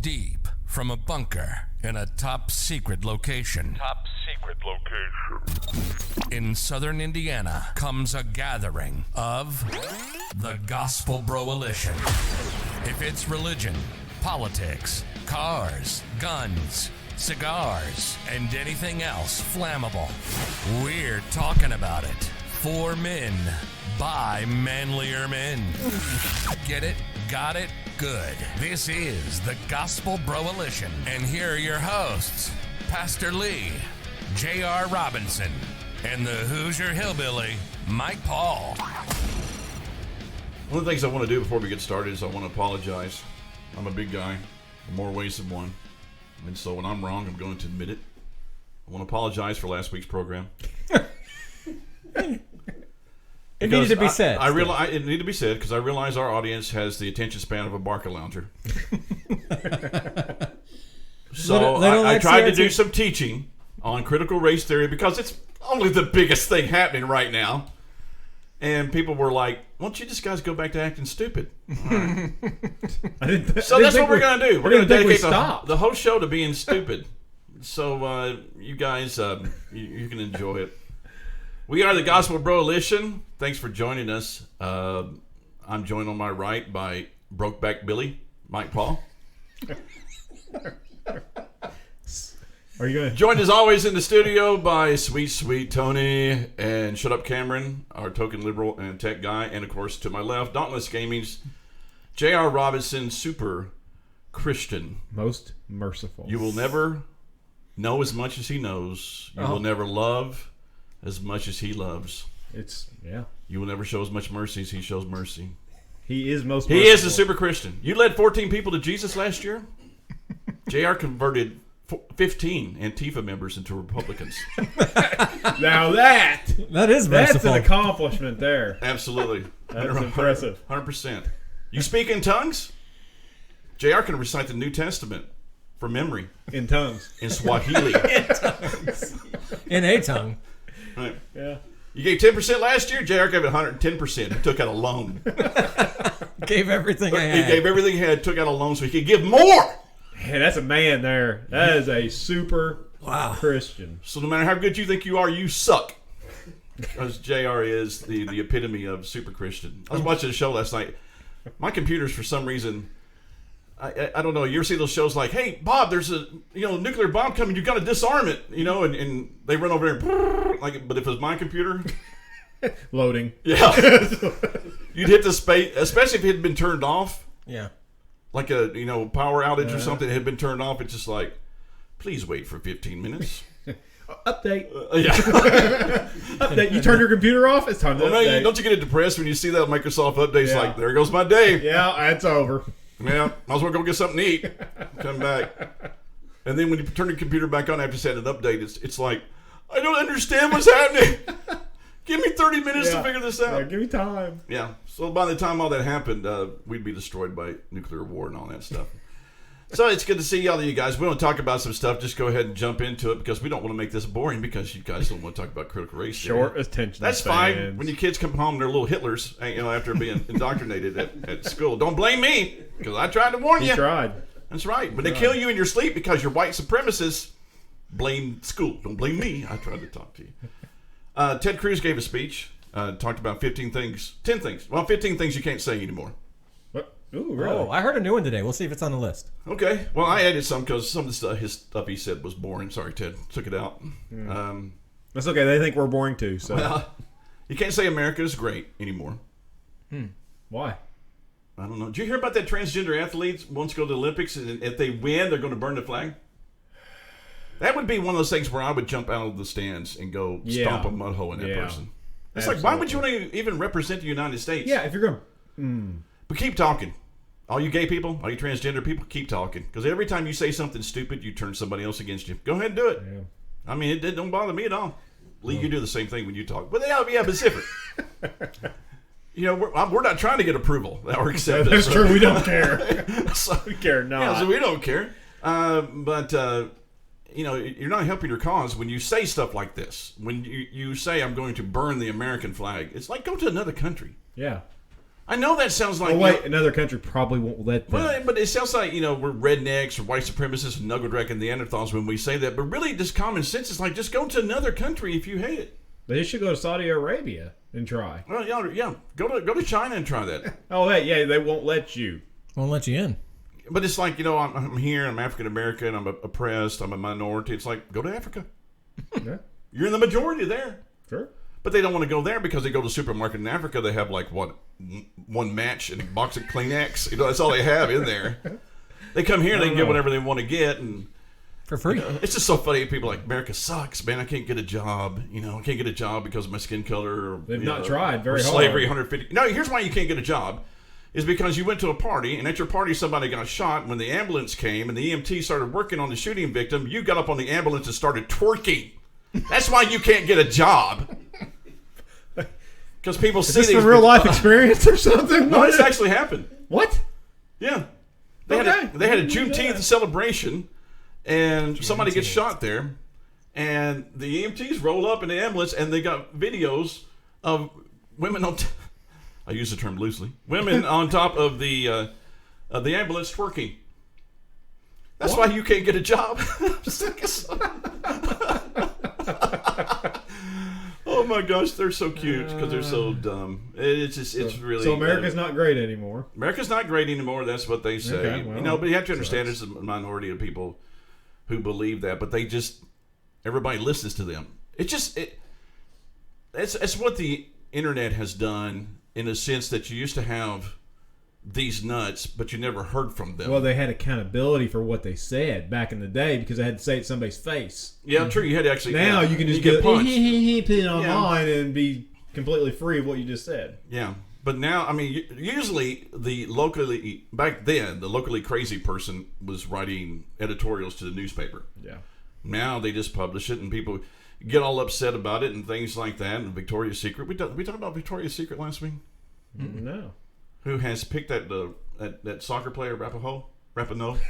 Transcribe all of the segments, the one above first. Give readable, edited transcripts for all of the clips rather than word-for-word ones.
deep from a bunker in a top secret location. In southern Indiana comes a gathering of the Gospel Broalition. If it's religion, politics, cars, guns, cigars, and anything else flammable, we're talking about it. For men, by manlier men. Get it? Got it? Good. This is the Gospel Broalition. And here are your hosts, Pastor Lee, J.R. Robinson, and the Hoosier Hillbilly, Mike Paul. One of the things I want to do before we get started is I want to apologize. I'm a big guy in more ways than one. And so when I'm wrong, I'm going to admit it. I want to apologize for last week's program. It needed to be said. It needed to be said because I realize our audience has the attention span of a Barca lounger. So I tried to do some teaching on critical race theory because it's only the biggest thing happening right now. And people were like, why don't you just guys go back to acting stupid? Right. So that's what we're going to do. We're going to dedicate the whole show to being stupid. So you guys, you can enjoy it. We are the Gospel Broalition. Thanks for joining us. I'm joined on my right by Brokeback Billy, Mike Paul. Are you going? Joined as always in the studio by Sweet Tony and Shutup Cameron, our token liberal and tech guy, and of course to my left, Dauntless Gaming's J.R. Robinson, super Christian, most merciful. You will never know as much as he knows. You will never love as much as he loves. You will never show as much mercy as he shows mercy. He is most merciful. He is a super Christian. You led 14 people to Jesus last year. JR converted 15 Antifa members into Republicans. Now that is merciful. That's an accomplishment there. Absolutely. That's impressive. 100%. You speak in tongues? JR can recite the New Testament from memory. In tongues. In Swahili. In tongues. In a tongue. Right. Yeah. You gave 10% last year. JR gave it 110%. He took out a loan. Gave everything I had. He gave everything he had, took out a loan so he could give more. Hey, that's a man there. That is a super Christian. So no matter how good you think you are, you suck. Because JR is the epitome of super Christian. I was watching a show last night. My computer's for some reason, I don't know. You ever see those shows like, hey, Bob, there's a nuclear bomb coming. You got to disarm it, and they run over there and but if it was my computer, loading. Yeah, you'd hit the space, especially if it had been turned off. Yeah, like a power outage or something had been turned off. It's just like, please wait for 15 minutes. Update. Yeah. Update. You turn your computer off. It's time to update. Don't you get depressed when you see that Microsoft update's like, there goes my day. Yeah, it's over. Yeah, might as well go get something to eat. Come back. And then when you turn your computer back on after setting an update, it's like, I don't understand what's happening. Give me 30 minutes to figure this out. Yeah, give me time. Yeah. So by the time all that happened, we'd be destroyed by nuclear war and all that stuff. So it's good to see all of you guys. We want to talk about some stuff. Just go ahead and jump into it because we don't want to make this boring because you guys don't want to talk about critical race theory. Short attention That's fine. When your kids come home, they're little Hitlers, after being indoctrinated at school. Don't blame me because I tried to warn you. You tried. That's right. When they kill you in your sleep because you're white supremacists, blame school. Don't blame me. I tried to talk to you. Ted Cruz gave a speech, talked about 10 things. Well, 15 things you can't say anymore. What? Ooh, really? Oh, I heard a new one today. We'll see if it's on the list. Okay. Well, I added some because some of the his stuff he said was boring. Sorry, Ted. Took it out. That's okay. They think we're boring too. So you can't say America is great anymore. Why? I don't know. Did you hear about that transgender athletes once go to the Olympics and if they win, they're going to burn the flag? That would be one of those things where I would jump out of the stands and go stomp a mud hole in that person. It's like, why would you want to even represent the United States? Yeah, if you're going to... But keep talking. All you gay people, all you transgender people, keep talking. Because every time you say something stupid, you turn somebody else against you. Go ahead and do it. Yeah. I mean, it don't bother me at all. Lee, you do the same thing when you talk. But yeah, but it's different. We're not trying to get approval or acceptance. That's true. We don't care. So, we care not. Yeah, so we don't care. But you're not helping your cause when you say stuff like this. When you say, I'm going to burn the American flag, it's like, go to another country. Yeah. I know that sounds like... Oh, wait, another country probably won't let them. Well, but it sounds like, we're rednecks or white supremacists and knuckle-dragging Neanderthals when we say that. But really, just common sense is like, just go to another country if you hate it. They should go to Saudi Arabia and try. Well, yeah. Go to China and try that. Oh, yeah, they won't let you. Won't let you in. But it's like, I'm here, I'm African-American, I'm oppressed, I'm a minority. It's like, go to Africa. Yeah. You're in the majority there. Sure. But they don't want to go there because they go to the supermarket in Africa. They have like one match and a box of Kleenex. That's all they have in there. They come here, they can get whatever they want to get, and for free. It's just so funny. People are like, America sucks, man. I can't get a job. I can't get a job because of my skin color. Or, They've not tried very hard. Slavery, 150. No, here's why you can't get a job. Is because you went to a party, and at your party somebody got shot. When the ambulance came and the EMT started working on the shooting victim, you got up on the ambulance and started twerking. That's why you can't get a job. Because people see these... Is this a real-life experience or something? No, this actually happened. What? Yeah. They had a Juneteenth celebration, and somebody gets shot there, and the EMTs roll up in the ambulance, and they got videos of women on... I use the term loosely. Women on top of the ambulance twerking. That's why you can't get a job. Oh my gosh, they're so cute because they're so dumb. It's really... So America's not great anymore. America's not great anymore. That's what they say. Okay, well, but you have to understand there's a minority of people who believe that, but everybody listens to them. It's what the internet has done in a sense that you used to have these nuts, but you never heard from them. Well, they had accountability for what they said back in the day because they had to say it to somebody's face. Yeah, true. You had to actually... Now you can just get punched. Put it online and be completely free of what you just said. Yeah. But now, usually back then, the locally crazy person was writing editorials to the newspaper. Yeah. Now they just publish it and people get all upset about it and things like that. And Victoria's Secret. We talked about Victoria's Secret last week? No. Who has picked that soccer player, Rapinoe? Rapinoe?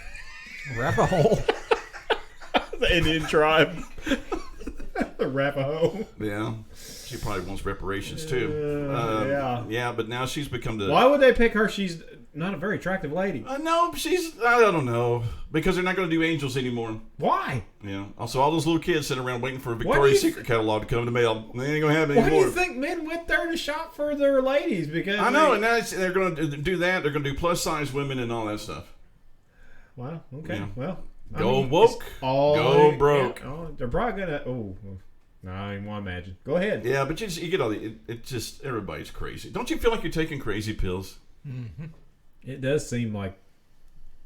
The Indian tribe. The Rapahoe. Yeah. She probably wants reparations, too. Yeah, but now she's become the... Why would they pick her? She's not a very attractive lady. No, I don't know. Because they're not going to do angels anymore. Why? Yeah. Also, all those little kids sitting around waiting for a Victoria's Secret catalog to come in the mail. They ain't going to have it anymore. Why do you think men went there to shop for their ladies? Because I know, and now they're going to do that. They're going to do plus-size women and all that stuff. Wow. Okay. Yeah. Well, go woke, go broke. They're probably going to... Oh, no, I don't even want to imagine. Go ahead. Yeah, but you get all the... everybody's crazy. Don't you feel like you're taking crazy pills? Mm-hmm. It does seem like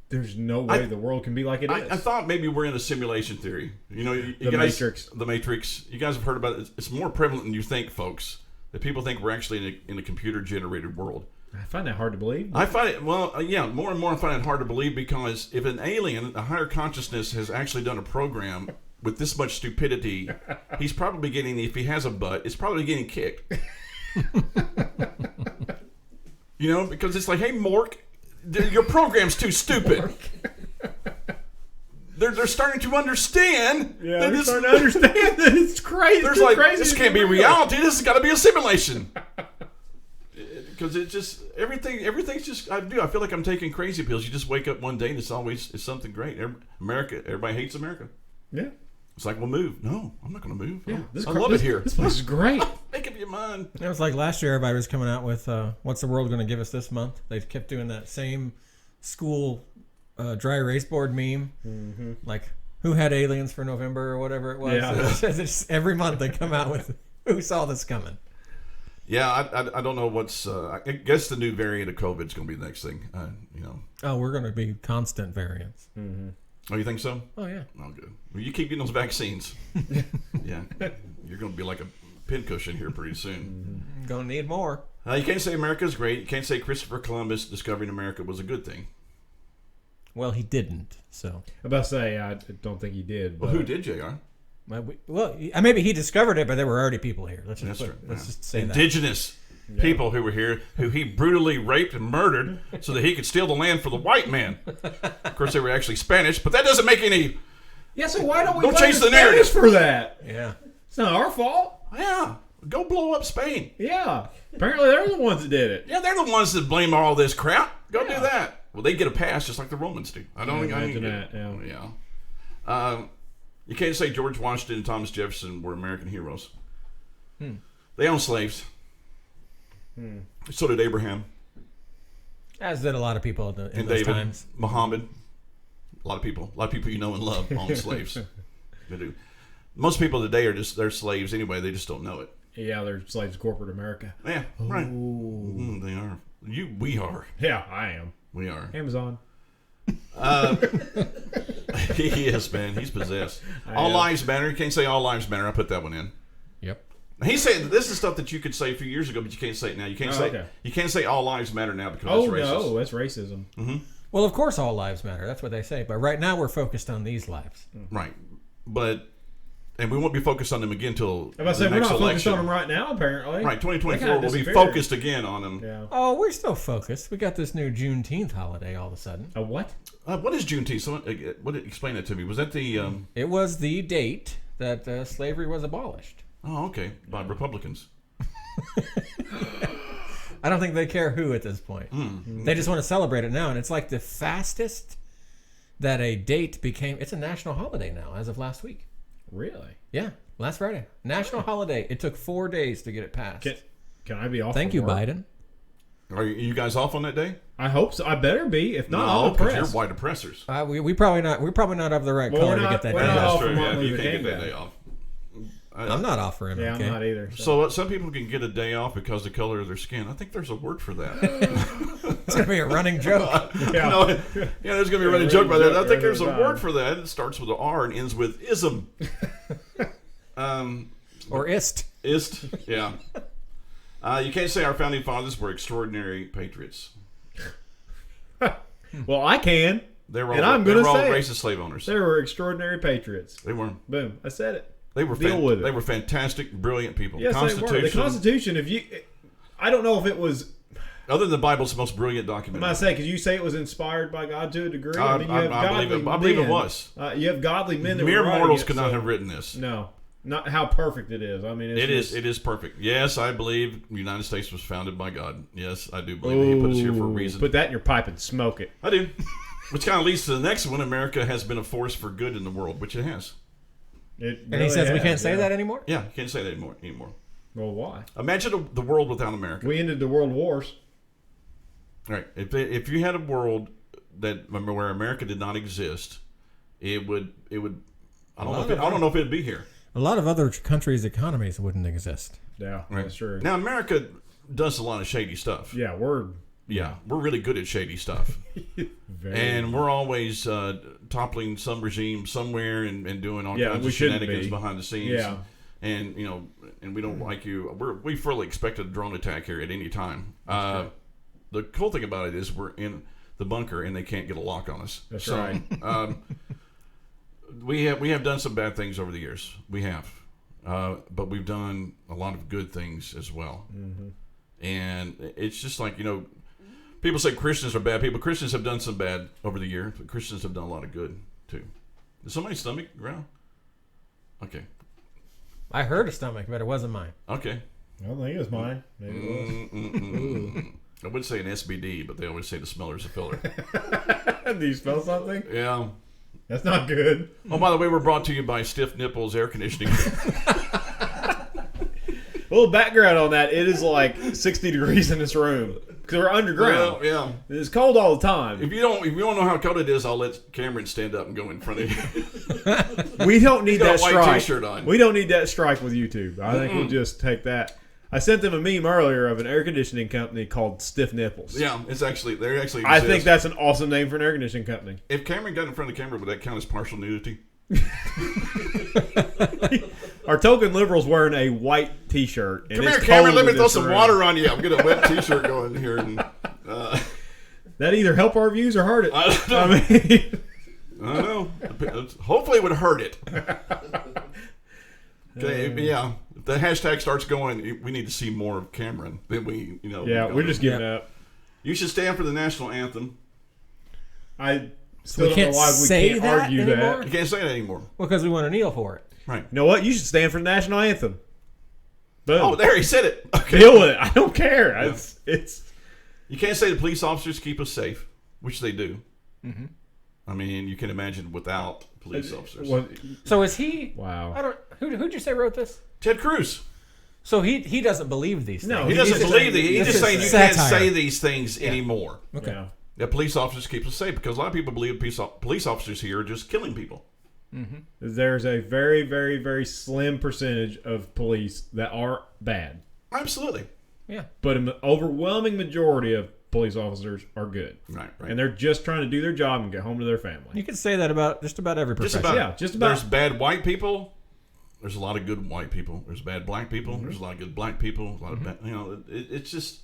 there's no way the world can be like it is. I thought maybe we're in a simulation theory. You the guys, Matrix. The Matrix. You guys have heard about it. It's more prevalent than you think, folks. That people think we're actually in a computer-generated world. I find that hard to believe. I find it, more and more I find it hard to believe because if an alien, a higher consciousness, has actually done a program with this much stupidity, he's probably getting, if he has a butt, it's probably getting kicked. Because it's like, hey, Mork, your program's too stupid. They're starting to understand. Yeah, they're starting to understand that it's crazy. There's this can't be reality. This has got to be a simulation. Because it's just everything's just I feel like I'm taking crazy pills. You just wake up one day and it's something great. Everybody hates America. Yeah. It's like, we'll move. No, I'm not going to move. Yeah, I love it here. This place is great. Make up your mind. It was like last year everybody was coming out with what's the world going to give us this month? They kept doing that same school dry erase board meme. Mm-hmm. Like, who had aliens for November or whatever it was. Yeah. It's every month they come out with who saw this coming. Yeah, I don't know what's... I guess the new variant of COVID is going to be the next thing. Oh, we're going to be constant variants. Mm-hmm. Oh, you think so? Oh, yeah. Oh, good. Well, you keep getting those vaccines. Yeah. You're going to be like a pincushion here pretty soon. Mm-hmm. Going to need more. You can't say America's great. You can't say Christopher Columbus discovering America was a good thing. Well, he didn't, so... I'm about to say, I don't think he did. But... Well, who did, JR? Well, maybe he discovered it, but there were already people here. Let's just say Indigenous people who were here, who he brutally raped and murdered so that he could steal the land for the white man. Of course, they were actually Spanish, but that doesn't make any... Yeah, so why don't we change the narrative for that? Yeah. It's not our fault. Yeah. Go blow up Spain. Yeah. Apparently they're the ones that did it. Yeah, they're the ones that blame all this crap. Go do that. Well, they get a pass just like the Romans do. I don't imagine that. Yeah. You can't say George Washington and Thomas Jefferson were American heroes. They owned slaves. So did Abraham. As did a lot of people in those David, times. Muhammad. A lot of people you know and love own slaves. They do. Most people today they're slaves anyway. They just don't know it. Yeah, they're slaves of corporate America. Yeah, right. They are. We are. Yeah, I am. We are. Amazon. He is, man. He's possessed. All lives matter. You can't say all lives matter. I put that one in. Yep. He said this is stuff that you could say a few years ago, but you can't say it now. You can't say all lives matter now because it's racist. No, that's racism. Mm-hmm. Well, of course, all lives matter. That's what they say. But right now, we're focused on these lives. Right. And we won't be focused on them again until the next election. We're not focused on them right now, apparently. Right, 2024 will be focused again on them. Yeah. Oh, we're still focused. We got this new Juneteenth holiday all of a sudden. A what? What is Juneteenth? Explain that to me. Was that the... It was the date that slavery was abolished. Oh, okay. By Republicans. I don't think they care who at this point. They just want to celebrate it now. And it's like the fastest that a date became... It's a national holiday now, as of last week. Really? Yeah, last Friday. National holiday. It took 4 days to get it passed. Can I be off? Thank you, work? Biden. Are you guys off on that day? I hope so. I better be. If not, I'll because press. you're white oppressors. We're probably not of the right color to get that day not off. off That's true. for Martin You Luther can't King get that Day. day off. I'm not off for him. Yeah, okay? I'm not either. So some people can get a day off because of the color of their skin. I think there's a word for that. It's gonna be a running joke. Yeah, there's gonna be a running joke about that. I think there's a word for that. It starts with an R and ends with ism. Or ist. Ist, yeah. You can't say our founding fathers were extraordinary patriots. Well, I can. They were all, and I'm going to say racist slave owners. They were extraordinary patriots. They were. Boom. I said it. They were They were fantastic, brilliant people. Yes, they were. The Constitution, I don't know if it was... Other than the Bible, it's the most brilliant document. I'm not saying, because you say it was inspired by God to a degree. I believe it was. You have godly men that mere were mortals could not have written this. No. Not how perfect it is. I mean, it is perfect. Yes, I believe the United States was founded by God. Yes, I do believe that He put us here for a reason. Put that in your pipe and smoke it. I do. Which kind of leads to the next one. America has been a force for good in the world, which it has. And he says we can't say that anymore? Yeah, you can't say that anymore. Well, why? Imagine the world without America. We ended the world wars. Right. If you had a world where America did not exist, it would. I don't know if it'd be here. A lot of other countries' economies wouldn't exist. Yeah, right. That's true. Now America does a lot of shady stuff. Yeah, we're really good at shady stuff. And we're always toppling some regime somewhere and doing all kinds of shenanigans behind the scenes. Yeah. And and we don't like you. We fully expect a drone attack here at any time. The cool thing about it is we're in the bunker and they can't get a lock on us. That's right. We have done some bad things over the years. We have, but we've done a lot of good things as well. Mm-hmm. And it's just like, people say Christians are bad people. Christians have done some bad over the years, but Christians have done a lot of good too. Is somebody's stomach ground? Okay. I heard a stomach, but it wasn't mine. Okay. I don't think it was mine. Maybe it was. I would say an SBD, but they always say the smeller's a filler. Do you smell something? Yeah. That's not good. Oh, by the way, we're brought to you by Stiff Nipples Air Conditioning. A little background on that. It is like 60 degrees in this room because we're underground. Yeah. It's cold all the time. If you don't know how cold it is, I'll let Cameron stand up and go in front of you. We don't need that white strike. T-shirt on. We don't need that strike with YouTube. I think we'll just take that. I sent them a meme earlier of an air conditioning company called Stiff Nipples. Yeah, they actually exist. I think that's an awesome name for an air conditioning company. If Cameron got in front of the camera, would that count as partial nudity? Our token liberal's wearing a white T-shirt. Come here, Cameron. Let me throw some water on you. I'm getting a wet T-shirt going here. And, that either help our views or hurt it. I don't know. Hopefully, it would hurt it. Okay, yeah. If the hashtag starts going, we need to see more of Cameron. Then Yeah, we're just giving up. You should stand for the national anthem. I still don't know why we can't argue that. You can't say that anymore. Well, because we want to kneel for it. Right. You know what? You should stand for the national anthem. Boom. Oh, there he said it. Okay. Deal with it. I don't care. Yeah. It's. You can't say the police officers keep us safe, which they do. Mm-hmm. I mean, you can imagine without police officers. So is he? Wow. I don't. Who'd you say wrote this? Ted Cruz. So he doesn't believe these things. No, he doesn't believe these. He's just saying you can't say these things anymore. Okay. Yeah. That police officers keep us safe because a lot of people believe police officers here are just killing people. Mm-hmm. There's a very, very, very slim percentage of police that are bad. Absolutely. Yeah. But an overwhelming majority of police officers are good. Right. And they're just trying to do their job and get home to their family. You can say that about just about every profession. Just about. There's bad white people. There's a lot of good white people. There's bad black people. Mm-hmm. There's a lot of good black people. A lot of bad, it's just.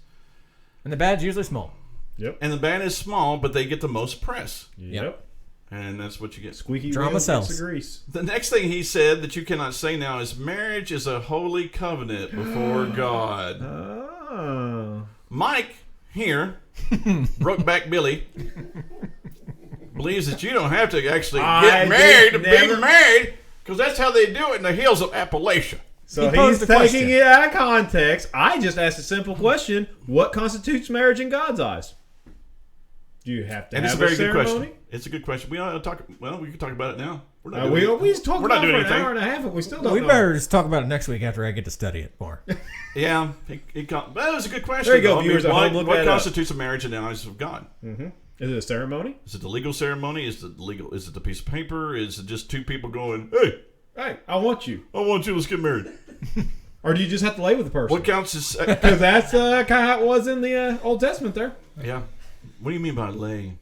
And the bad's usually small. Yep. And the bad is small, but they get the most press. Yep. And that's what you get. Squeaky drama sells. The grease. The next thing he said that you cannot say now is marriage is a holy covenant before God. Oh. Mike here, Brokeback Billy, believes that you don't have to actually get married to be married because that's how they do it in the hills of Appalachia. So he's taking it out of context. I just asked a simple question: what constitutes marriage in God's eyes? Do you have to and have it's a very ceremony? good question. It's a good question. We ought to talk. Well, we can talk about it now. We're not doing an hour and a half, and we still don't. We know. better just talk about it next week after I get to study it more. Yeah, that was a good question. There you go, viewers at home. What constitutes a marriage in the eyes of God? Mm-hmm. Is it a ceremony? Is it the legal ceremony? Is it the piece of paper? Is it just two people going, Hey, I want you. Let's get married. Or do you just have to lay with the person? What counts as... Because that's kind of how it was in the Old Testament there. Yeah. What do you mean by lay?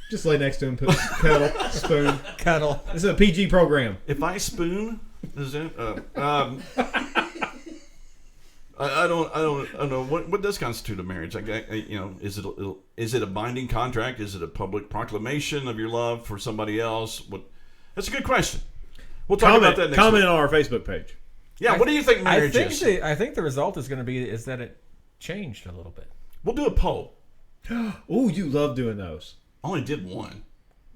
Just lay next to him, cuddle, spoon. Cuddle. This is a PG program. If I spoon, is it? I don't know what does constitute a marriage. Is it a binding contract? Is it a public proclamation of your love for somebody else? That's a good question. We'll talk about that next Comment week. on our Facebook page. Yeah, what do you think marriage is? I think the result is going to be is that it changed a little bit. We'll do a poll. Ooh, you love doing those. I only did one.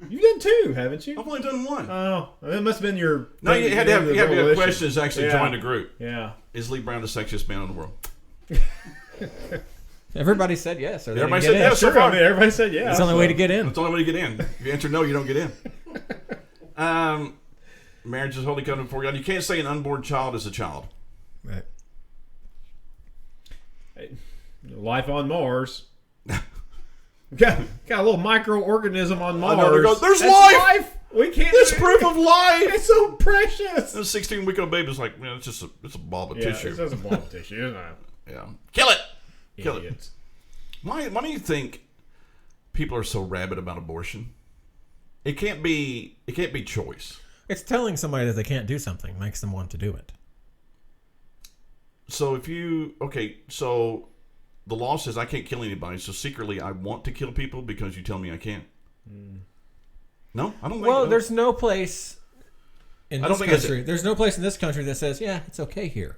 You've done two, haven't you? I've only done one. Oh, it must have been your... No, you had to have questions actually join the group. Yeah. Is Lee Brown the sexiest man in the world? Everybody said yes. Everybody said yes. Sure, I mean, everybody said yes. It's the only way to get in. It's the only way to get in. If you answer no, you don't get in. Marriage is holy covenant before God. You can't say an unborn child is a child. Right. Hey, life on Mars. got a little microorganism on Mars. I know, there's That's life. We can't. There's proof of life. It's so precious. A 16-week-old baby's like, man, it's a ball of tissue. It's just a ball of tissue, isn't it? Yeah. Kill it. Kill Idiots. it. Why do you think people are so rabid about abortion? It can't be choice. It's telling somebody that they can't do something makes them want to do it. So so the law says I can't kill anybody, so secretly I want to kill people because you tell me I can't. No, I don't think. Well, there's no place in this country. There's no place in this country that says, yeah, it's okay here.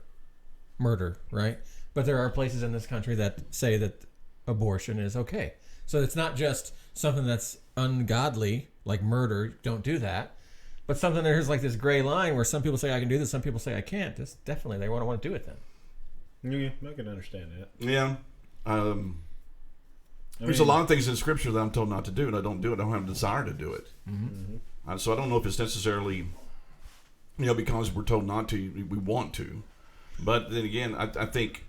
Murder, right? But there are places in this country that say that abortion is okay. So it's not just something that's ungodly, like murder, don't do that. But something there's like this gray line where some people say I can do this, some people say I can't. That's definitely they want to do it then. Yeah, I can understand that. Yeah. There's a lot of things in Scripture that I'm told not to do, and I don't do it. I don't have a desire to do it. Mm-hmm. So I don't know if it's necessarily, because we're told not to, we want to. But then again, I think...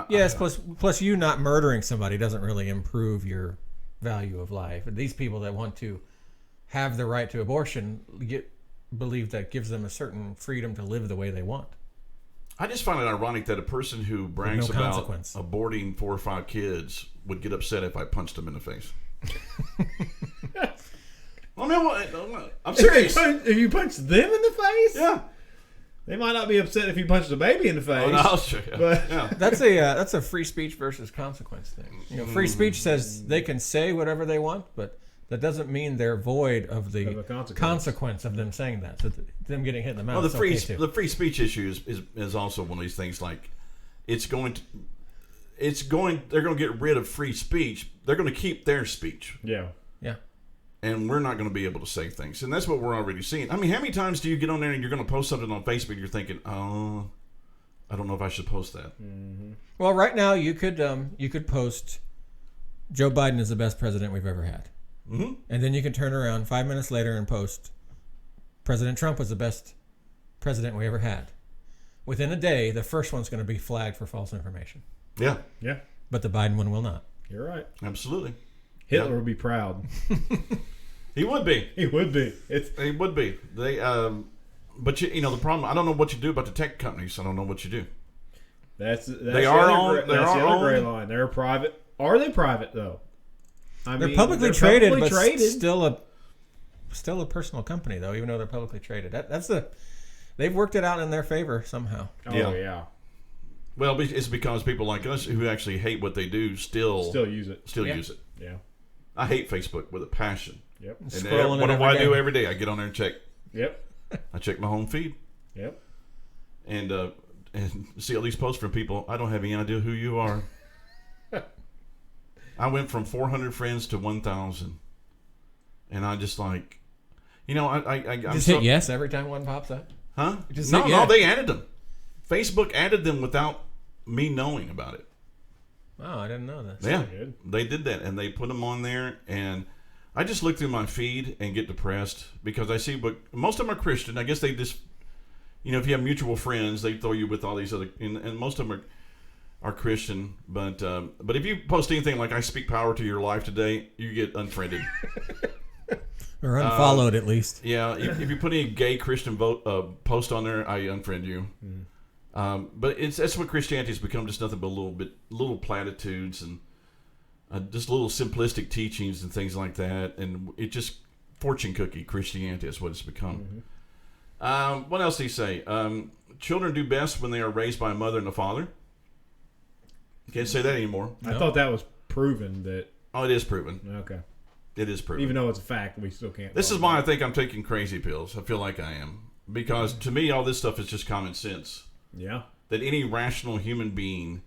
Yes, plus you not murdering somebody doesn't really improve your value of life. These people that want to have the right to abortion believe that gives them a certain freedom to live the way they want. I just find it ironic that a person who brags about aborting 4 or 5 kids would get upset if I punched them in the face. I'm serious. If you punch them in the face? Yeah. They might not be upset if you punched a baby in the face. Oh, no, sure. But yeah. That's a free speech versus consequence thing. Free speech says they can say whatever they want, but that doesn't mean they're void of the consequence of them saying that. So them getting hit in the mouth. Well, the free speech issue is also one of these things. Like they're going to get rid of free speech. They're going to keep their speech. Yeah. Yeah. And we're not going to be able to say things. And that's what we're already seeing. I mean, how many times do you get on there and you're going to post something on Facebook and you're thinking, oh, I don't know if I should post that. Well, right now you could post Joe Biden is the best president we've ever had. Mm-hmm. And then you can turn around 5 minutes later and post President Trump was the best president we ever had. Within a day, the first one's going to be flagged for false information. Yeah. Yeah. But the Biden one will not. You're right. Absolutely. Hitler would be proud. He would be. He would be. He would be. They, but the problem. I don't know what you do about the tech companies. I don't know what you do. That's they the are other, on. that's the other gray line. They're private. Are they private though? They're publicly traded, but still a personal company though. Even though they're publicly traded, they've worked it out in their favor somehow. Oh yeah. Well, it's because people like us who actually hate what they do still use it. Use it. Yeah. I hate Facebook with a passion. Yep. And what do I do every day? I get on there and check. Yep. I check my home feed. Yep. And see all these posts from people. I don't have any idea who you are. I went from 400 friends to 1,000, and I just like, I just hit yes every time one pops up. Huh? No, they added them. Facebook added them without me knowing about it. Oh, I didn't know this. Yeah, they did that, and they put them on there, and I just look through my feed and get depressed because I see, but most of them are Christian. I guess they just, if you have mutual friends, they throw you with all these other, and most of them are Christian. But if you post anything like "I speak power to your life today," you get unfriended. Or unfollowed at least. Yeah, if you put any gay Christian post on there, I unfriend you. But that's what Christianity has become, just nothing but little platitudes and just little simplistic teachings and things like that. And it just fortune cookie Christianity is what it's become. What else do you say? Children do best when they are raised by a mother and a father. Can't say that anymore. I thought that was proven that. Oh, it is proven. Okay. It is proven. Even though it's a fact, we still can't. This is why I think I'm taking crazy pills. I feel like I am. Because to me, all this stuff is just common sense. Yeah. That any rational human being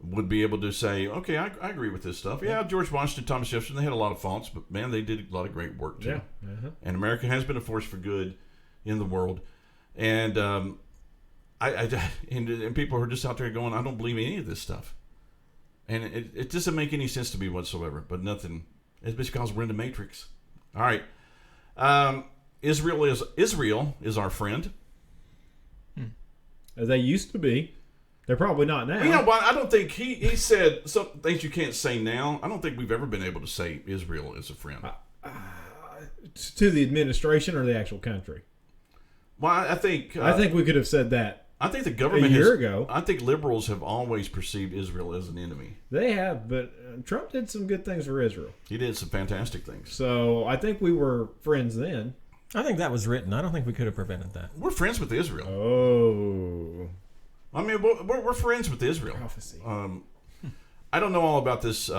would be able to say, okay, I agree with this stuff. Yeah, George Washington, Thomas Jefferson, they had a lot of faults, but man, they did a lot of great work too. Yeah. And America has been a force for good in the world. And and people are just out there going, I don't believe any of this stuff. And it doesn't make any sense to me whatsoever, but nothing. It's because we're in the Matrix. All right. Israel is our friend. They used to be. They're probably not now. You know what? I don't think he said some things you can't say now. I don't think we've ever been able to say Israel is a friend. To the administration or the actual country? Well, I think we could have said that. I think the government a year ago. I think liberals have always perceived Israel as an enemy. They have, but Trump did some good things for Israel. He did some fantastic things. So I think we were friends then. I think that was written. I don't think we could have prevented that. We're friends with Israel. Oh. I mean, we're friends with Israel. Prophecy. I don't know all about this,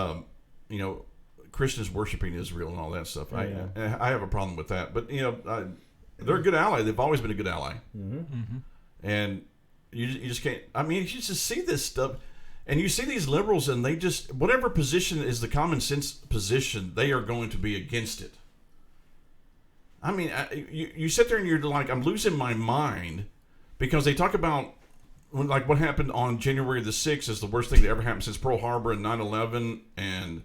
Christians worshiping Israel and all that stuff. I have a problem with that. But, they're a good ally. They've always been a good ally. Mm-hmm. And you just can't, I mean, you just see this stuff. And you see these liberals, and they just, whatever position is the common sense position, they are going to be against it. I mean, you sit there and you're like, I'm losing my mind because they talk about what happened on January the 6th is the worst thing that ever happened since Pearl Harbor and 9/11 and,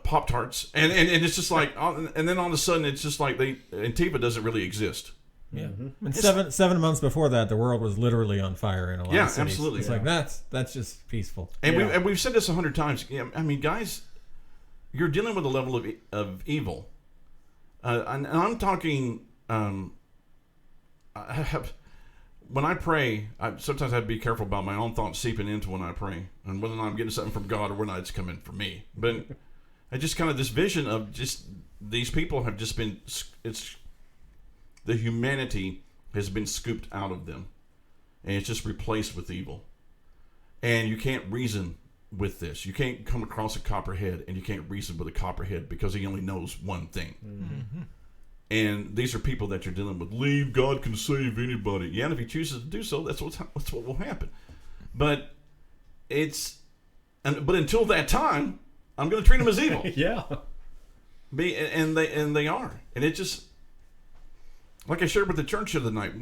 Pop-Tarts. And it's just like, and then all of a sudden it's just like Antifa doesn't really exist. Yeah. Mm-hmm. And 7 months before that, the world was literally on fire in a lot of cities. Absolutely. It's like, that's just peaceful. And we've said this 100 times. I mean, guys, you're dealing with a level of evil. And I'm talking. When I pray, sometimes I have to be careful about my own thoughts seeping into when I pray, and whether or not I'm getting something from God or whether or not it's coming from me. But I just kind of this vision of just these people have just been. The humanity has been scooped out of them, and it's just replaced with evil. And you can't reason with this. You can't come across a copperhead and you can't reason with a copperhead because he only knows one thing. Mm-hmm. And these are people that you're dealing with. Leave, God can save anybody. Yeah, and if he chooses to do so, that's what will happen. But but until that time, I'm going to treat them as evil. Yeah. And they are. And it just, like I shared with the church the other night,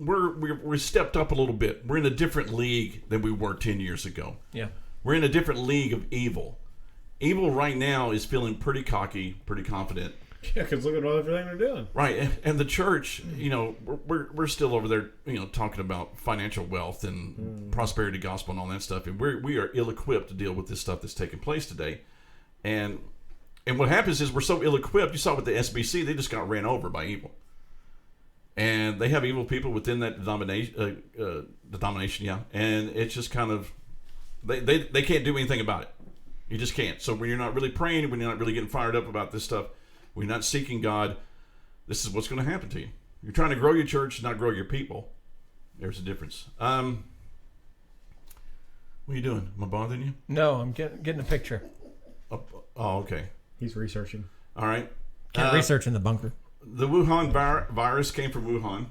we're stepped up a little bit. We're in a different league than we were 10 years ago. Yeah. We're in a different league of evil. Evil right now is feeling pretty cocky, pretty confident. Yeah, because look at everything they're doing. Right, and the church, we're still over there, talking about financial wealth and prosperity gospel and all that stuff, and we are ill-equipped to deal with this stuff that's taking place today. And what happens is we're so ill-equipped. You saw with the SBC, they just got ran over by evil, and they have evil people within that denomination, yeah. And it's just kind of they can't do anything about it. You just can't. So when you're not really praying, when you're not really getting fired up about this stuff, when you're not seeking God, this is what's going to happen to you. You're trying to grow your church, not grow your people. There's a difference. What are you doing? Am I bothering you? No, I'm getting a picture. Oh, okay. He's researching. All right. Can't research in the bunker. The Wuhan virus came from Wuhan.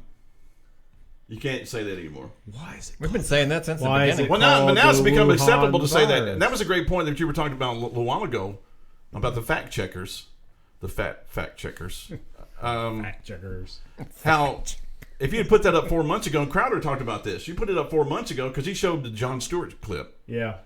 You can't say that anymore. Why is it? We've been saying that since the beginning. Well, now it's become Wuhan acceptable to say that. virus? And that was a great point that you were talking about a little while ago about the fact checkers. The fact checkers. Fact checkers. How, if you had put that up 4 months ago, and Crowder talked about this, you put it up 4 months ago because he showed the Jon Stewart clip. Yeah.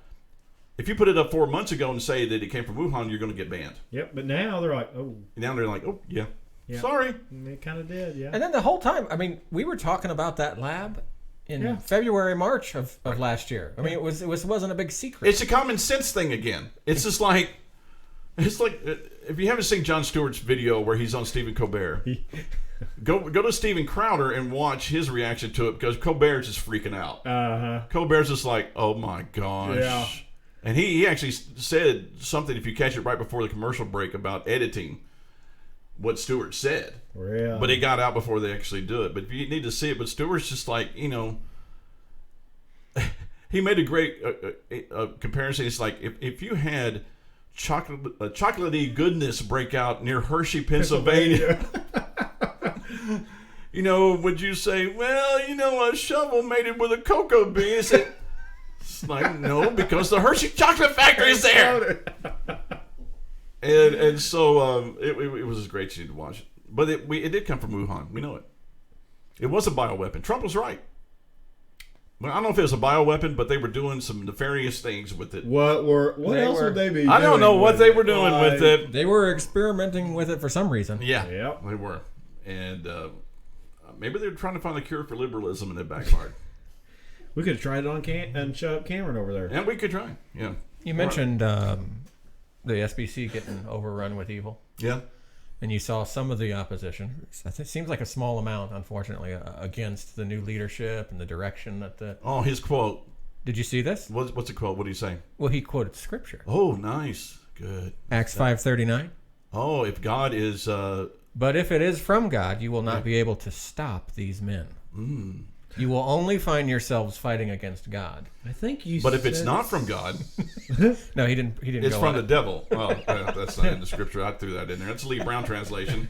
If you put it up 4 months ago and say that it came from Wuhan, you're going to get banned. Yep, but now they're like, oh. Now they're like, oh, yeah. Yeah. Sorry. It kind of did, yeah. And then the whole time, I mean, we were talking about that lab in February, March of last year. I mean, it wasn't a big secret. It's a common sense thing again. It's just like, if you haven't seen Jon Stewart's video where he's on Stephen Colbert, go to Steven Crowder and watch his reaction to it, because Colbert's just freaking out. Colbert's just like, oh my gosh. Yeah. And he actually said something, if you catch it right before the commercial break, about editing what Stewart said. Really? But it got out before they actually do it. But you need to see it. But Stewart's just like, he made a great comparison. It's like if you had chocolatey goodness break out near Hershey, Pennsylvania. Would you say, well, a shovel mated with a cocoa bean? It's like, no, because the Hershey chocolate factory is there. And so it was a great scene to watch. But it did come from Wuhan. We know it. It was a bioweapon. Trump was right. Well, I don't know if it was a bioweapon, but they were doing some nefarious things with it. What else would they be doing? I don't know what they were doing with it. They were experimenting with it for some reason. Yeah, Yep. they were. And maybe they were trying to find a cure for liberalism, and it backfired. We could have tried it on Cant and Shutup Cameron over there. And we could try. Yeah. You mentioned the SBC getting overrun with evil. Yeah. And you saw some of the opposition. It seems like a small amount, unfortunately, against the new leadership and the direction that the... Oh, his quote. Did you see this? What's the quote? What did he say? Well, he quoted scripture. Oh, nice. Good. Acts 5:39. Oh, if God is... But if it is from God, you will not be able to stop these men. You will only find yourselves fighting against God. I think you. But if it's not from God, no, he didn't. It's go from on the devil. Well, that's not in the scripture. I threw that in there. That's a Lee Brown translation.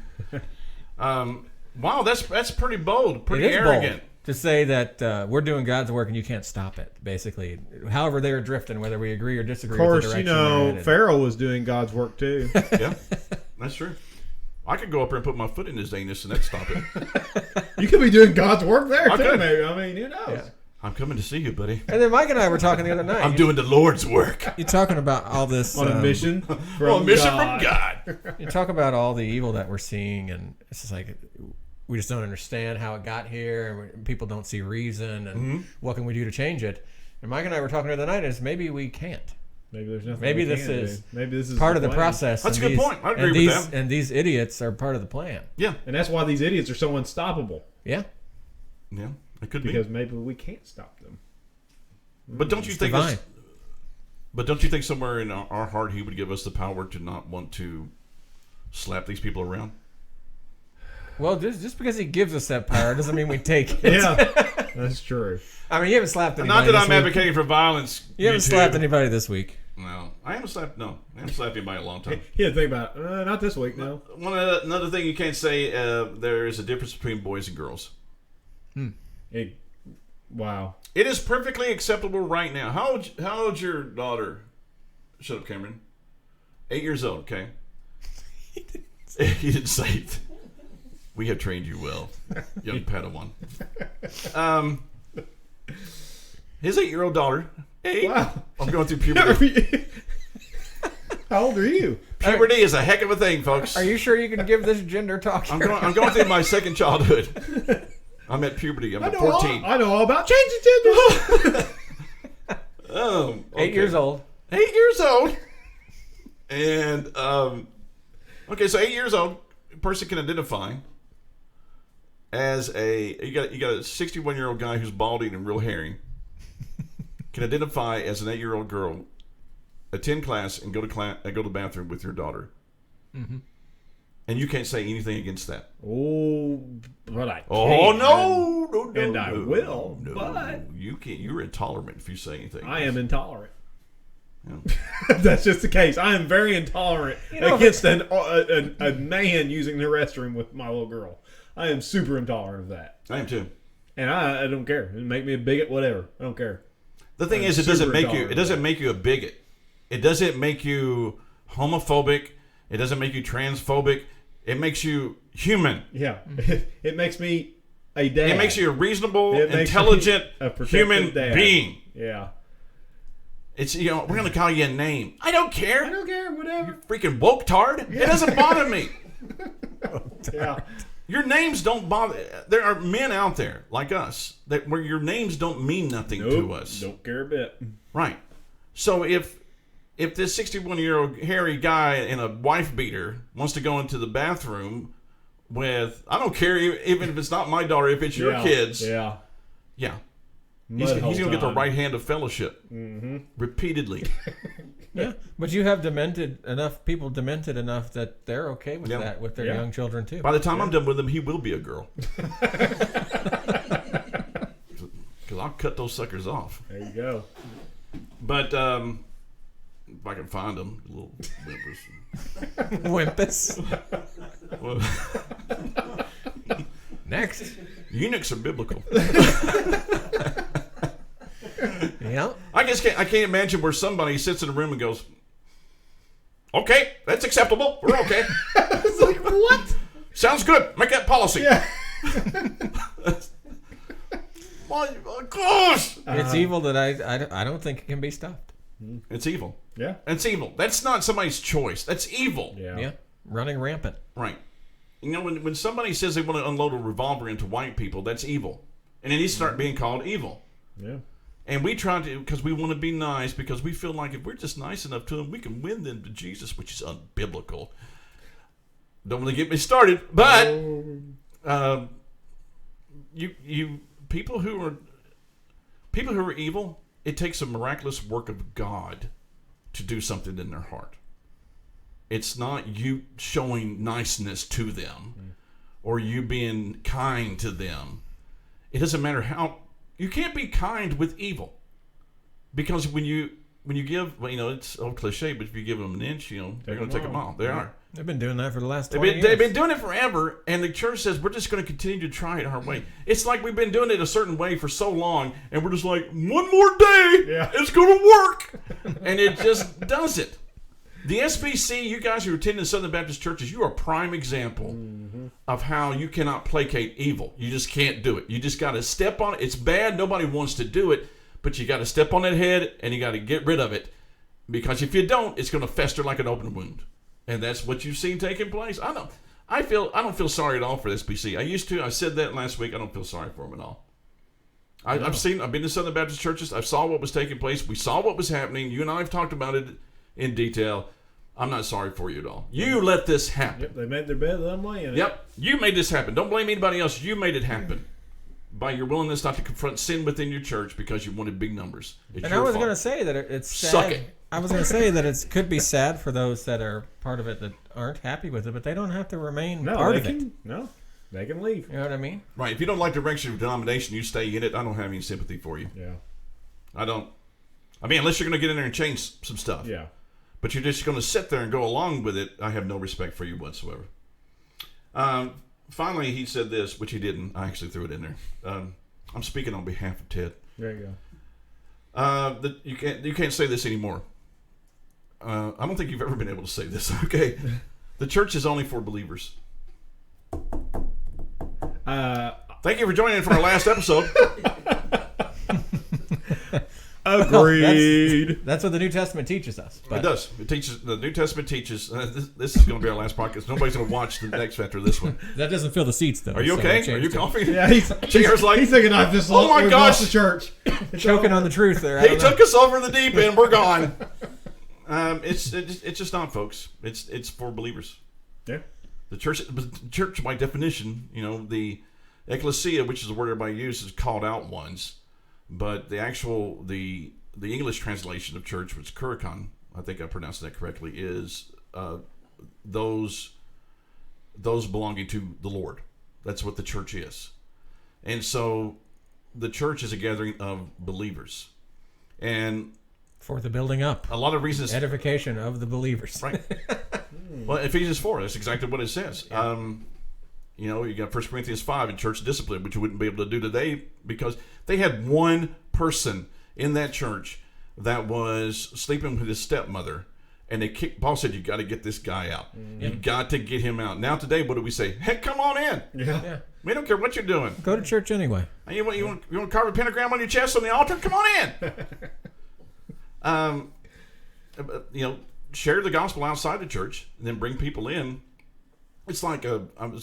Wow, that's pretty bold, pretty arrogant. Bold to say that we're doing God's work and you can't stop it. Basically, however they were drifting, whether we agree or disagree. Of course, with the direction Pharaoh was doing God's work too. Yeah, that's true. I could go up there and put my foot in his anus and that'd stop it. You could be doing God's work there too, maybe. I mean, who knows? Yeah. I'm coming to see you, buddy. And then Mike and I were talking the other night. I'm doing the Lord's work. You're talking about all this on a mission from from God. You talk about all the evil that we're seeing, and it's just like we just don't understand how it got here, and people don't see reason, and what can we do to change it? And Mike and I were talking the other night, is maybe we can't. Maybe there's nothing. Maybe this is part of the process. That's a good point. I agree with that. And these idiots are part of the plan. Yeah, and that's why these idiots are so unstoppable. Yeah. Yeah, it could be because maybe we can't stop them. But don't you think? Divine. But don't you think somewhere in our heart He would give us the power to not want to slap these people around? Well, just because He gives us that power doesn't mean we take it. Yeah, that's true. I mean, you haven't slapped anybody. Not that I'm advocating for violence. You haven't slapped anybody this week. No, I haven't slapped. No, I haven't slapped anybody in a long time. Yeah, think about it. Not this week. No. Another thing you can't say. There is a difference between boys and girls. Wow. It is perfectly acceptable right now. How old's your daughter? Shutup Cameron. 8 years old. Okay. He didn't say it. We have trained you well, young Padawan. His 8-year-old daughter. Hey, Wow. I'm going through puberty. How old are you? Puberty is a heck of a thing, folks. Are you sure you can give this gender talk? I'm going through my second childhood. I'm at puberty. I'm at 14. I know all about changing genders. Oh, okay. 8 years old. 8 years old. And okay, so 8 years old, a person can identify as you got a 61-year-old guy who's balding and real hairy. Can identify as an 8-year-old girl, attend class, and go to the bathroom with your daughter. Mm-hmm. And you can't say anything against that. Oh, but I can't. Oh no, And I will, no. but You can't. You're intolerant if you say anything. I am intolerant. Yeah. That's just the case. I am very intolerant against a man using the restroom with my little girl. I am super intolerant of that. I am too. And I don't care. It make me a bigot, whatever. I don't care. The thing is, it doesn't make you a bigot. It doesn't make you homophobic. It doesn't make you transphobic. It makes you human. Yeah. It makes me a dad. It makes you a reasonable, intelligent human being. Yeah. It's, we're going to call you a name. I don't care. I don't care, whatever. Freaking woke tard. Yeah. It doesn't bother me. Yeah. Your names don't bother. There are men out there like us where your names don't mean nothing to us. Don't care a bit. Right. So if this 61-year-old hairy guy in a wife beater wants to go into the bathroom with, I don't care even if it's not my daughter, if it's your kids. Yeah. Yeah. He's going to get the right hand of fellowship repeatedly. Yeah, but you have people demented enough that they're okay with that with their young children too. By the time I'm done with him, he will be a girl. Because I'll cut those suckers off. There you go. But if I can find them, little whimpers. Wimpus. Next. Eunuchs are biblical. Yeah. I can't imagine where somebody sits in a room and goes, okay, that's acceptable. We're okay. It's like, what? Sounds good. Make that policy. Yeah. Well, of course. It's evil that I don't think it can be stopped. It's evil. Yeah. It's evil. That's not somebody's choice. That's evil. Yeah. Running rampant. Right. When somebody says they want to unload a revolver into white people, that's evil. And it needs to start being called evil. Yeah. And we try to, because we want to be nice, because we feel like if we're just nice enough to them, we can win them to Jesus, which is unbiblical. Don't really get me started, but people who are evil, it takes a miraculous work of God to do something in their heart. It's not you showing niceness to them or you being kind to them. It doesn't matter how. You can't be kind with evil, because when you give, it's old cliche, but if you give them an inch, they're going to take a mile. They are. They've been doing that for the last 20 years. They've been doing it forever, and the church says we're just going to continue to try it our way. It's like we've been doing it a certain way for so long, and we're just like, one more day, it's going to work, and it just doesn't. The SBC, you guys who attend the Southern Baptist churches, you are a prime example of how you cannot placate evil. You just can't do it. You just got to step on it. It's bad. Nobody wants to do it, but you got to step on that head and you got to get rid of it, because if you don't, it's going to fester like an open wound, and that's what you've seen taking place. I don't feel sorry at all for the SBC. I used to. I said that last week. I don't feel sorry for them at all. I've been to Southern Baptist churches. I saw what was taking place. We saw what was happening. You and I have talked about it in detail. I'm not sorry for you at all. You let this happen. Yep, they made their bed, let them lay in it. Yep, you made this happen. Don't blame anybody else. You made it happen by your willingness not to confront sin within your church because you wanted big numbers. It's I was going to say that it's sad. Suck it. I was going to say that it could be sad for those that are part of it that aren't happy with it, but they don't have to remain part of it. No, they can leave. You know what I mean? Right. If you don't like the direction of your denomination, you stay in it. I don't have any sympathy for you. Yeah. I don't. I mean, unless you're going to get in there and change some stuff. Yeah. But you're just going to sit there and go along with it, I have no respect for you whatsoever. Finally, he said this, which he didn't. I actually threw it in there. I'm speaking on behalf of Ted. There you go. You can't say this anymore. I don't think you've ever been able to say this. Okay. The church is only for believers. Thank you for joining in for our last episode. Agreed. That's what the New Testament teaches us. It does. It teaches. The New Testament teaches. This is going to be our last podcast. Nobody's going to watch the next after this one. That doesn't fill the seats, though. Are you okay? Are you coughing? Yeah, he's thinking I've just oh my gosh, the church. Choking on the truth there. He took us over the deep end. We're gone. It's just not, folks. It's for believers. Yeah. The church, by definition, the ecclesia, which is the word everybody uses, is called out ones. But the English translation of church, which is kurikon, I think I pronounced that correctly, is those belonging to the Lord. That's what the church is. And so the church is a gathering of believers. And for the building up. A lot of reasons. Edification of the believers. Right. Well, Ephesians 4, that's exactly what it says. Yeah. You got 1 Corinthians 5 in church discipline, which you wouldn't be able to do today because they had one person in that church that was sleeping with his stepmother, and Paul said, you got to get this guy out. Mm-hmm. You got to get him out. Now today, what do we say? Heck, come on in. Yeah. We don't care what you're doing. Go to church anyway. You want to carve a pentagram on your chest on the altar? Come on in. Share the gospel outside the church, and then bring people in. It's like I'm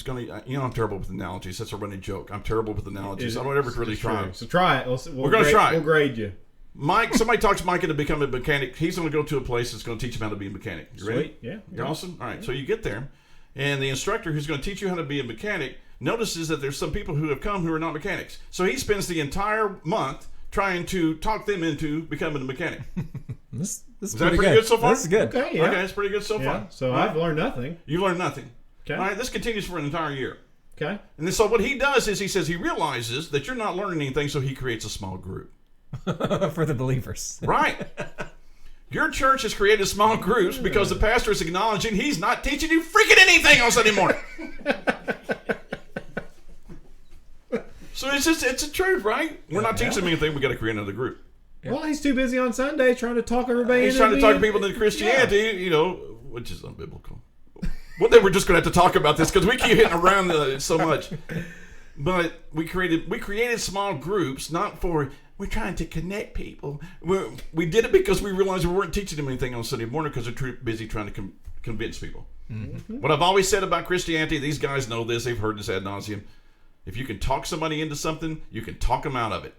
terrible with analogies. That's a running joke. I'm terrible with analogies. I don't ever really try. So try it. We're going to try it. We'll grade you. Mike, somebody talks Mike into becoming a mechanic. He's going to go to a place that's going to teach him how to be a mechanic. You ready? Sweet. Yeah. You're awesome? All right. So you get there, and the instructor who's going to teach you how to be a mechanic notices that there's some people who have come who are not mechanics. So he spends the entire month trying to talk them into becoming a mechanic. Is that pretty good so far? This is good. Okay, yeah. Okay, it's pretty good so far. So I've learned nothing. You learned nothing. Okay. All right, this continues for an entire year. Okay. And then, so what he does is he says he realizes that you're not learning anything, so he creates a small group. For the believers. Right. Your church has created small groups because the pastor is acknowledging he's not teaching you freaking anything on Sunday morning. So it's the truth, right? We're not teaching them anything. We got to create another group. Yeah. Well, he's too busy on Sunday trying to talk everybody. He's trying to talk people into Christianity, which is unbiblical. Well, then we're just going to have to talk about this because we keep hitting around so much. But we created small groups, not for we're trying to connect people. We did it because we realized we weren't teaching them anything on Sunday morning because they're busy trying to convince people. Mm-hmm. What I've always said about Christianity, these guys know this. They've heard this ad nauseum. If you can talk somebody into something, you can talk them out of it,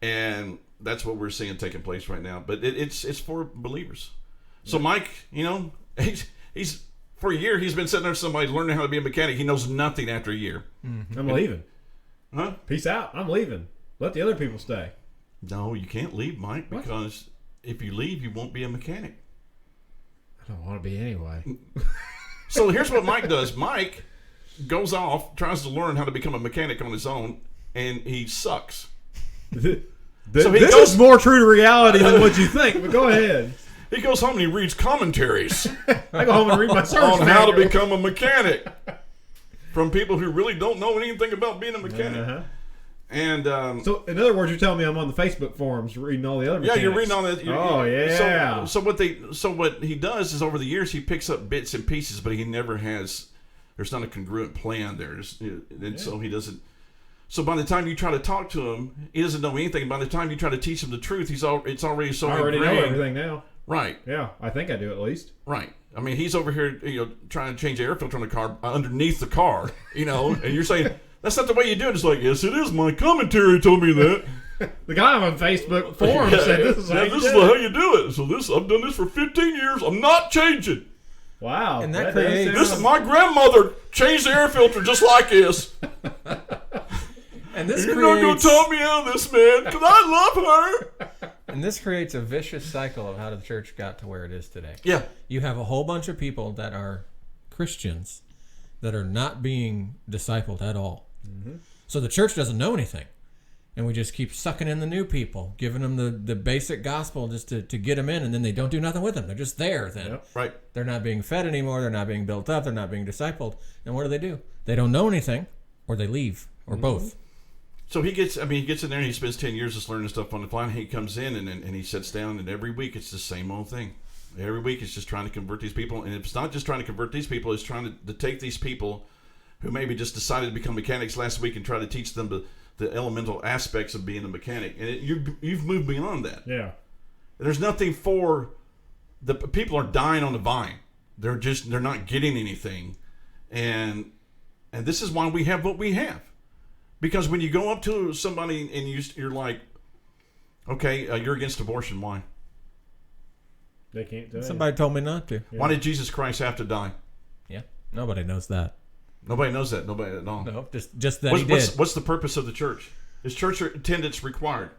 and that's what we're seeing taking place right now. But it's for believers. So Mike, he's for a year he's been sitting there with somebody learning how to be a mechanic. He knows nothing after a year. Mm-hmm. I'm leaving. Huh? Peace out. I'm leaving. Let the other people stay. No, you can't leave, Mike, because if you leave, you won't be a mechanic. I don't want to be anyway. So here's what Mike does. Mike goes off, tries to learn how to become a mechanic on his own, and he sucks. This is more true to reality than what you think, but go ahead. He goes home and he reads commentaries. I go home and read my service on how to become a mechanic from people who really don't know anything about being a mechanic. Uh-huh. And so, in other words, you're telling me I'm on the Facebook forums reading all the other mechanics. Yeah, you're reading all that. Yeah. So what he does is over the years he picks up bits and pieces, but he never has. There's not a congruent plan there, so he doesn't. So by the time you try to talk to him, he doesn't know anything. By the time you try to teach him the truth, it's already so. I already know everything now. Right. Yeah, I think I do at least. Right. I mean, he's over here, trying to change the air filter on the car underneath the car, and you're saying that's not the way you do it. It's like, yes, it is. My commentary told me that. The guy on Facebook forum said this is how you do it. So I've done this for 15 years. I'm not changing. Wow. And that creates... This is my grandmother changed the air filter just like this. And this You're not going to talk me out of this, man, because I love her. And this creates a vicious cycle of how the church got to where it is today. Yeah. You have a whole bunch of people that are Christians that are not being discipled at all. Mm-hmm. So the church doesn't know anything. And we just keep sucking in the new people, giving them the basic gospel just to get them in, and then they don't do nothing with them. They're just there then. Yep. Right. They're not being fed anymore. They're not being built up. They're not being discipled. And what do? They don't know anything, or they leave, or both. So he gets in there and he spends 10 years just learning stuff on the fly. And he comes in and he sits down, and every week it's the same old thing. Every week it's just trying to convert these people. And it's not just trying to convert these people, it's trying to take these people who maybe just decided to become mechanics last week and try to teach them the elemental aspects of being a mechanic. And you've moved beyond that. Yeah. There's nothing for the people are dying on the vine. They're not getting anything. And this is why we have what we have. Because when you go up to somebody and you're like, okay, you're against abortion. Why? They can't do it. Somebody told me not to. Yeah. Why did Jesus Christ have to die? Yeah. Nobody knows that. Nobody knows that. Nobody at all. No, just that he did. What's the purpose of the church? Is church attendance required?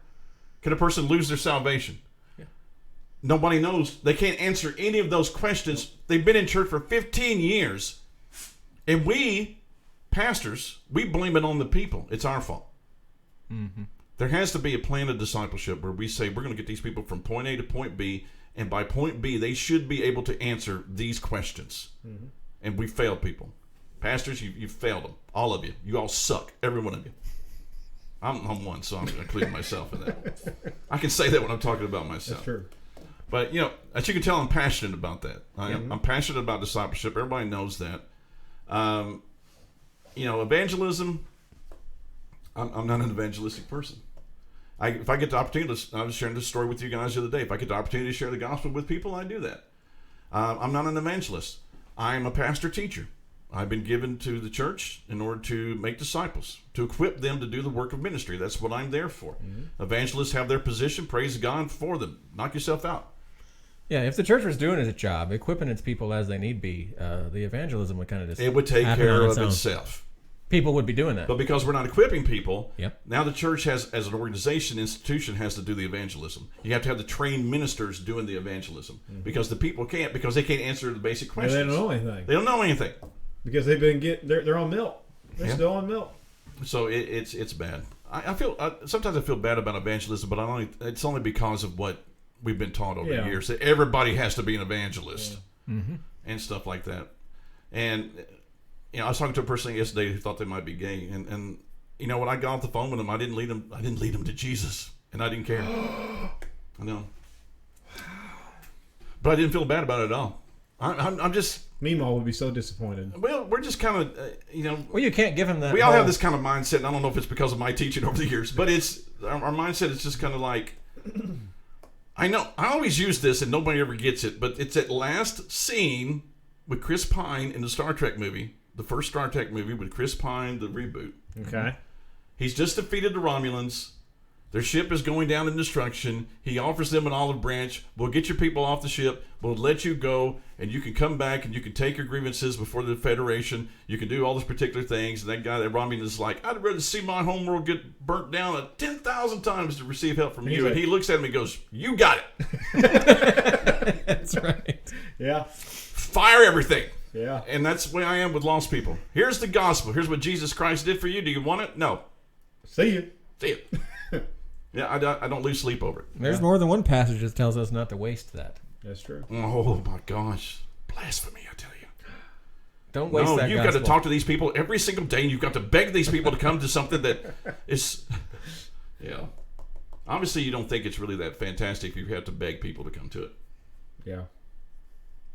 Can a person lose their salvation? Yeah. Nobody knows. They can't answer any of those questions. They've been in church for 15 years. And we, pastors, we blame it on the people. It's our fault. Mm-hmm. There has to be a plan of discipleship where we say we're going to get these people from point A to point B, and by point B, they should be able to answer these questions. Mm-hmm. And we failed people. Pastors, you failed them. All of you. You all suck. Every one of you. I'm one, so I'm going to include myself in that. I can say that when I'm talking about myself. That's true. But, as you can tell, I'm passionate about that. I'm passionate about discipleship. Everybody knows that. Evangelism, I'm not an evangelistic person. If I get the opportunity, I was sharing this story with you guys the other day. If I get the opportunity to share the gospel with people, I do that. I'm not an evangelist. I'm a pastor-teacher. I've been given to the church in order to make disciples, to equip them to do the work of ministry. That's what I'm there for. Mm-hmm. Evangelists have their position. Praise God for them. Knock yourself out. Yeah, if the church was doing its job, equipping its people as they need be, the evangelism would kind of just it would take care of itself. People would be doing that. But because we're not equipping people, yep. Now the church has, as an organization, institution, has to do the evangelism. You have to have the trained ministers doing the evangelism. Mm-hmm. Because the people can't, because they can't answer the basic questions. Yeah, they don't know anything. They don't know anything. Because they've been they're on milk. They're still on milk. So it's bad. I feel sometimes I feel bad about evangelism, but it's only because of what we've been taught over the years, that everybody has to be an evangelist and stuff like that. And I was talking to a person yesterday who thought they might be gay, and when I got off the phone with them, I didn't lead them to Jesus, and I didn't care. I know, but I didn't feel bad about it at all. I'm just. Meemaw would be so disappointed. Well, we're just kind of, Well, you can't give him that. We all have this kind of mindset, and I don't know if it's because of my teaching over the years, but it's our mindset is just kind of like, I know, I always use this, and nobody ever gets it, but it's that last scene with Chris Pine in the Star Trek movie, the first Star Trek movie with Chris Pine, the reboot. Okay. He's just defeated the Romulans. Their ship is going down in destruction. He offers them an olive branch. We'll get your people off the ship. We'll let you go, and you can come back, and you can take your grievances before the Federation. You can do all these particular things. And that guy, that Romulan, is like, I'd rather see my homeworld get burnt down 10,000 times to receive help from you. And he looks at him and goes, you got it. That's right. Yeah. Fire everything. Yeah. And that's the way I am with lost people. Here's the gospel. Here's what Jesus Christ did for you. Do you want it? No. See you. See it. Yeah, I don't lose sleep over it. There's more than one passage that tells us not to waste that. That's true. Oh, my gosh. Blasphemy, I tell you. Don't waste that you've gospel. got to talk to these people every single day, and you've got to beg these people to come to something that is... Yeah. Obviously, you don't think it's really that fantastic if you have to beg people to come to it. Yeah.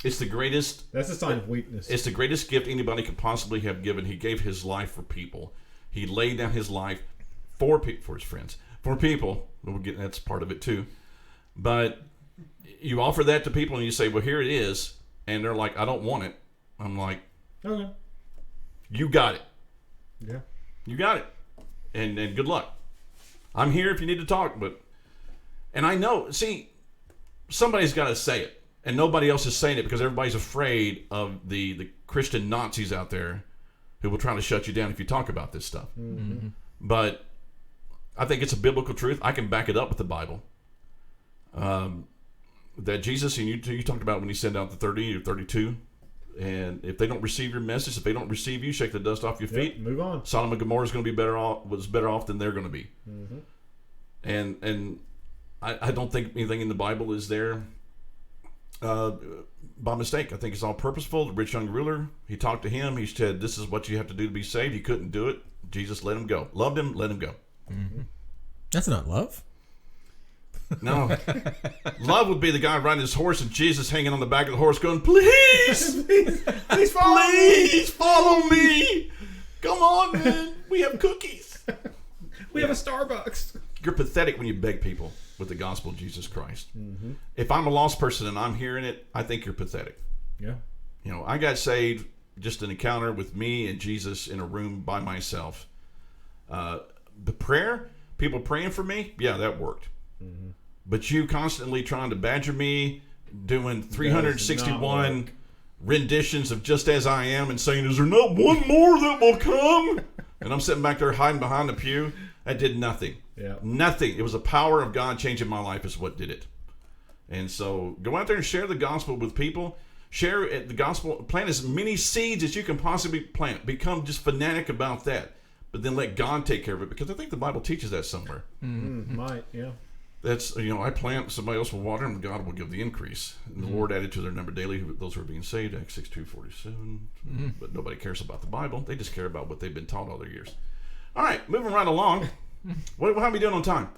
It's the greatest... That's a sign of weakness. It's the greatest gift anybody could possibly have given. He gave his life for people. He laid down his life for his friends. For people, that's part of it too. But you offer that to people and you say, well, here it is. And they're like, I don't want it. I'm like, okay. You got it. Yeah. You got it. And good luck. I'm here if you need to talk. And I know, see, somebody's got to say it. And nobody else is saying it because everybody's afraid of the Christian Nazis out there who will try to shut you down if you talk about this stuff. Mm-hmm. But I think it's a biblical truth. I can back it up with the Bible. That Jesus, and you talked about when he sent out the 30 or 32, and if they don't receive your message, if they don't receive you, shake the dust off your feet. Move on. Sodom and Gomorrah is going to be better off than they're going to be. Mm-hmm. And I don't think anything in the Bible is there by mistake. I think it's all purposeful. The rich young ruler, he talked to him. He said, this is what you have to do to be saved. He couldn't do it. Jesus let him go. Loved him, let him go. Mm-hmm. That's not love. No. Love would be the guy riding his horse and Jesus hanging on the back of the horse going, please, please follow me. Come on, man. We have cookies. We have a Starbucks. You're pathetic when you beg people with the gospel of Jesus Christ. Mm-hmm. If I'm a lost person and I'm hearing it, I think you're pathetic. Yeah. You know, I got saved just an encounter with me and Jesus in a room by myself. The prayer, people praying for me, yeah, that worked. Mm-hmm. But you constantly trying to badger me, doing 361 renditions of Just As I Am and saying, is there not one more that will come? And I'm sitting back there hiding behind the pew. That did nothing. Yeah. Nothing. It was the power of God changing my life is what did it. And so go out there and share the gospel with people. Share the gospel. Plant as many seeds as you can possibly plant. Become just fanatic about that. But then let God take care of it, because I think the Bible teaches that somewhere. Might, yeah. That's, I plant, somebody else will water, and God will give the increase. And the Lord added to their number daily those who are being saved, Acts 6:2-47. But nobody cares about the Bible. They just care about what they've been taught all their years. All right, moving right along. How are we doing on time?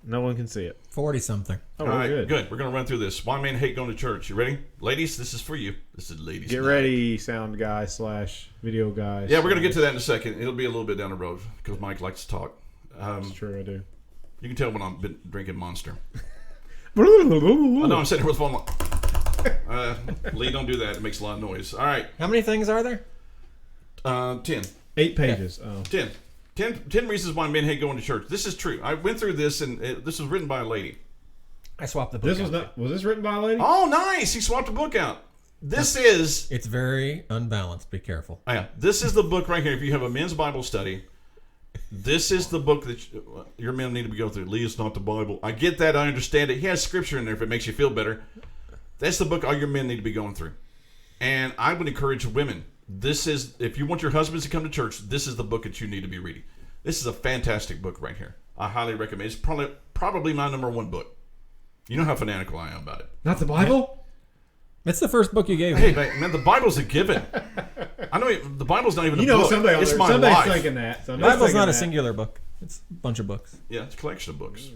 No one can see it. 40-something. Oh, all right, good. We're going to run through this. Why men hate going to church. You ready? Ladies, this is for you. This is ladies' Get night. ready, sound guy / video guy. Yeah, we're going to get to that in a second. It'll be a little bit down the road because Mike likes to talk. That's true, I do. You can tell when I'm been drinking Monster. Oh, No, I'm sitting here with one. Lee, don't do that. It makes a lot of noise. All right. How many things are there? 10. 8 pages. Oh. 10 reasons why men hate going to church. This is true. I went through this, and this was written by a lady. I swapped the book out. Was this written by a lady? Oh, nice. He swapped the book out. This is... It's very unbalanced. Be careful. Yeah, this is the book right here. If you have a men's Bible study, this is the book that your men need to go through. Lee, it's not the Bible. I get that. I understand it. He has scripture in there if it makes you feel better. That's the book all your men need to be going through. And I would encourage women. This is, if you want your husbands to come to church, this is the book that you need to be reading. This is a fantastic book right here. I highly recommend it. It's probably my number 1 book. You know how fanatical I am about it. Not the Bible? It's the first book you gave Hey, me. man, the Bible's a given. I know the Bible's not even a book. Somebody's it's my life. thinking that. The Bible's not a singular book. It's a bunch of books. Yeah, it's a collection of books.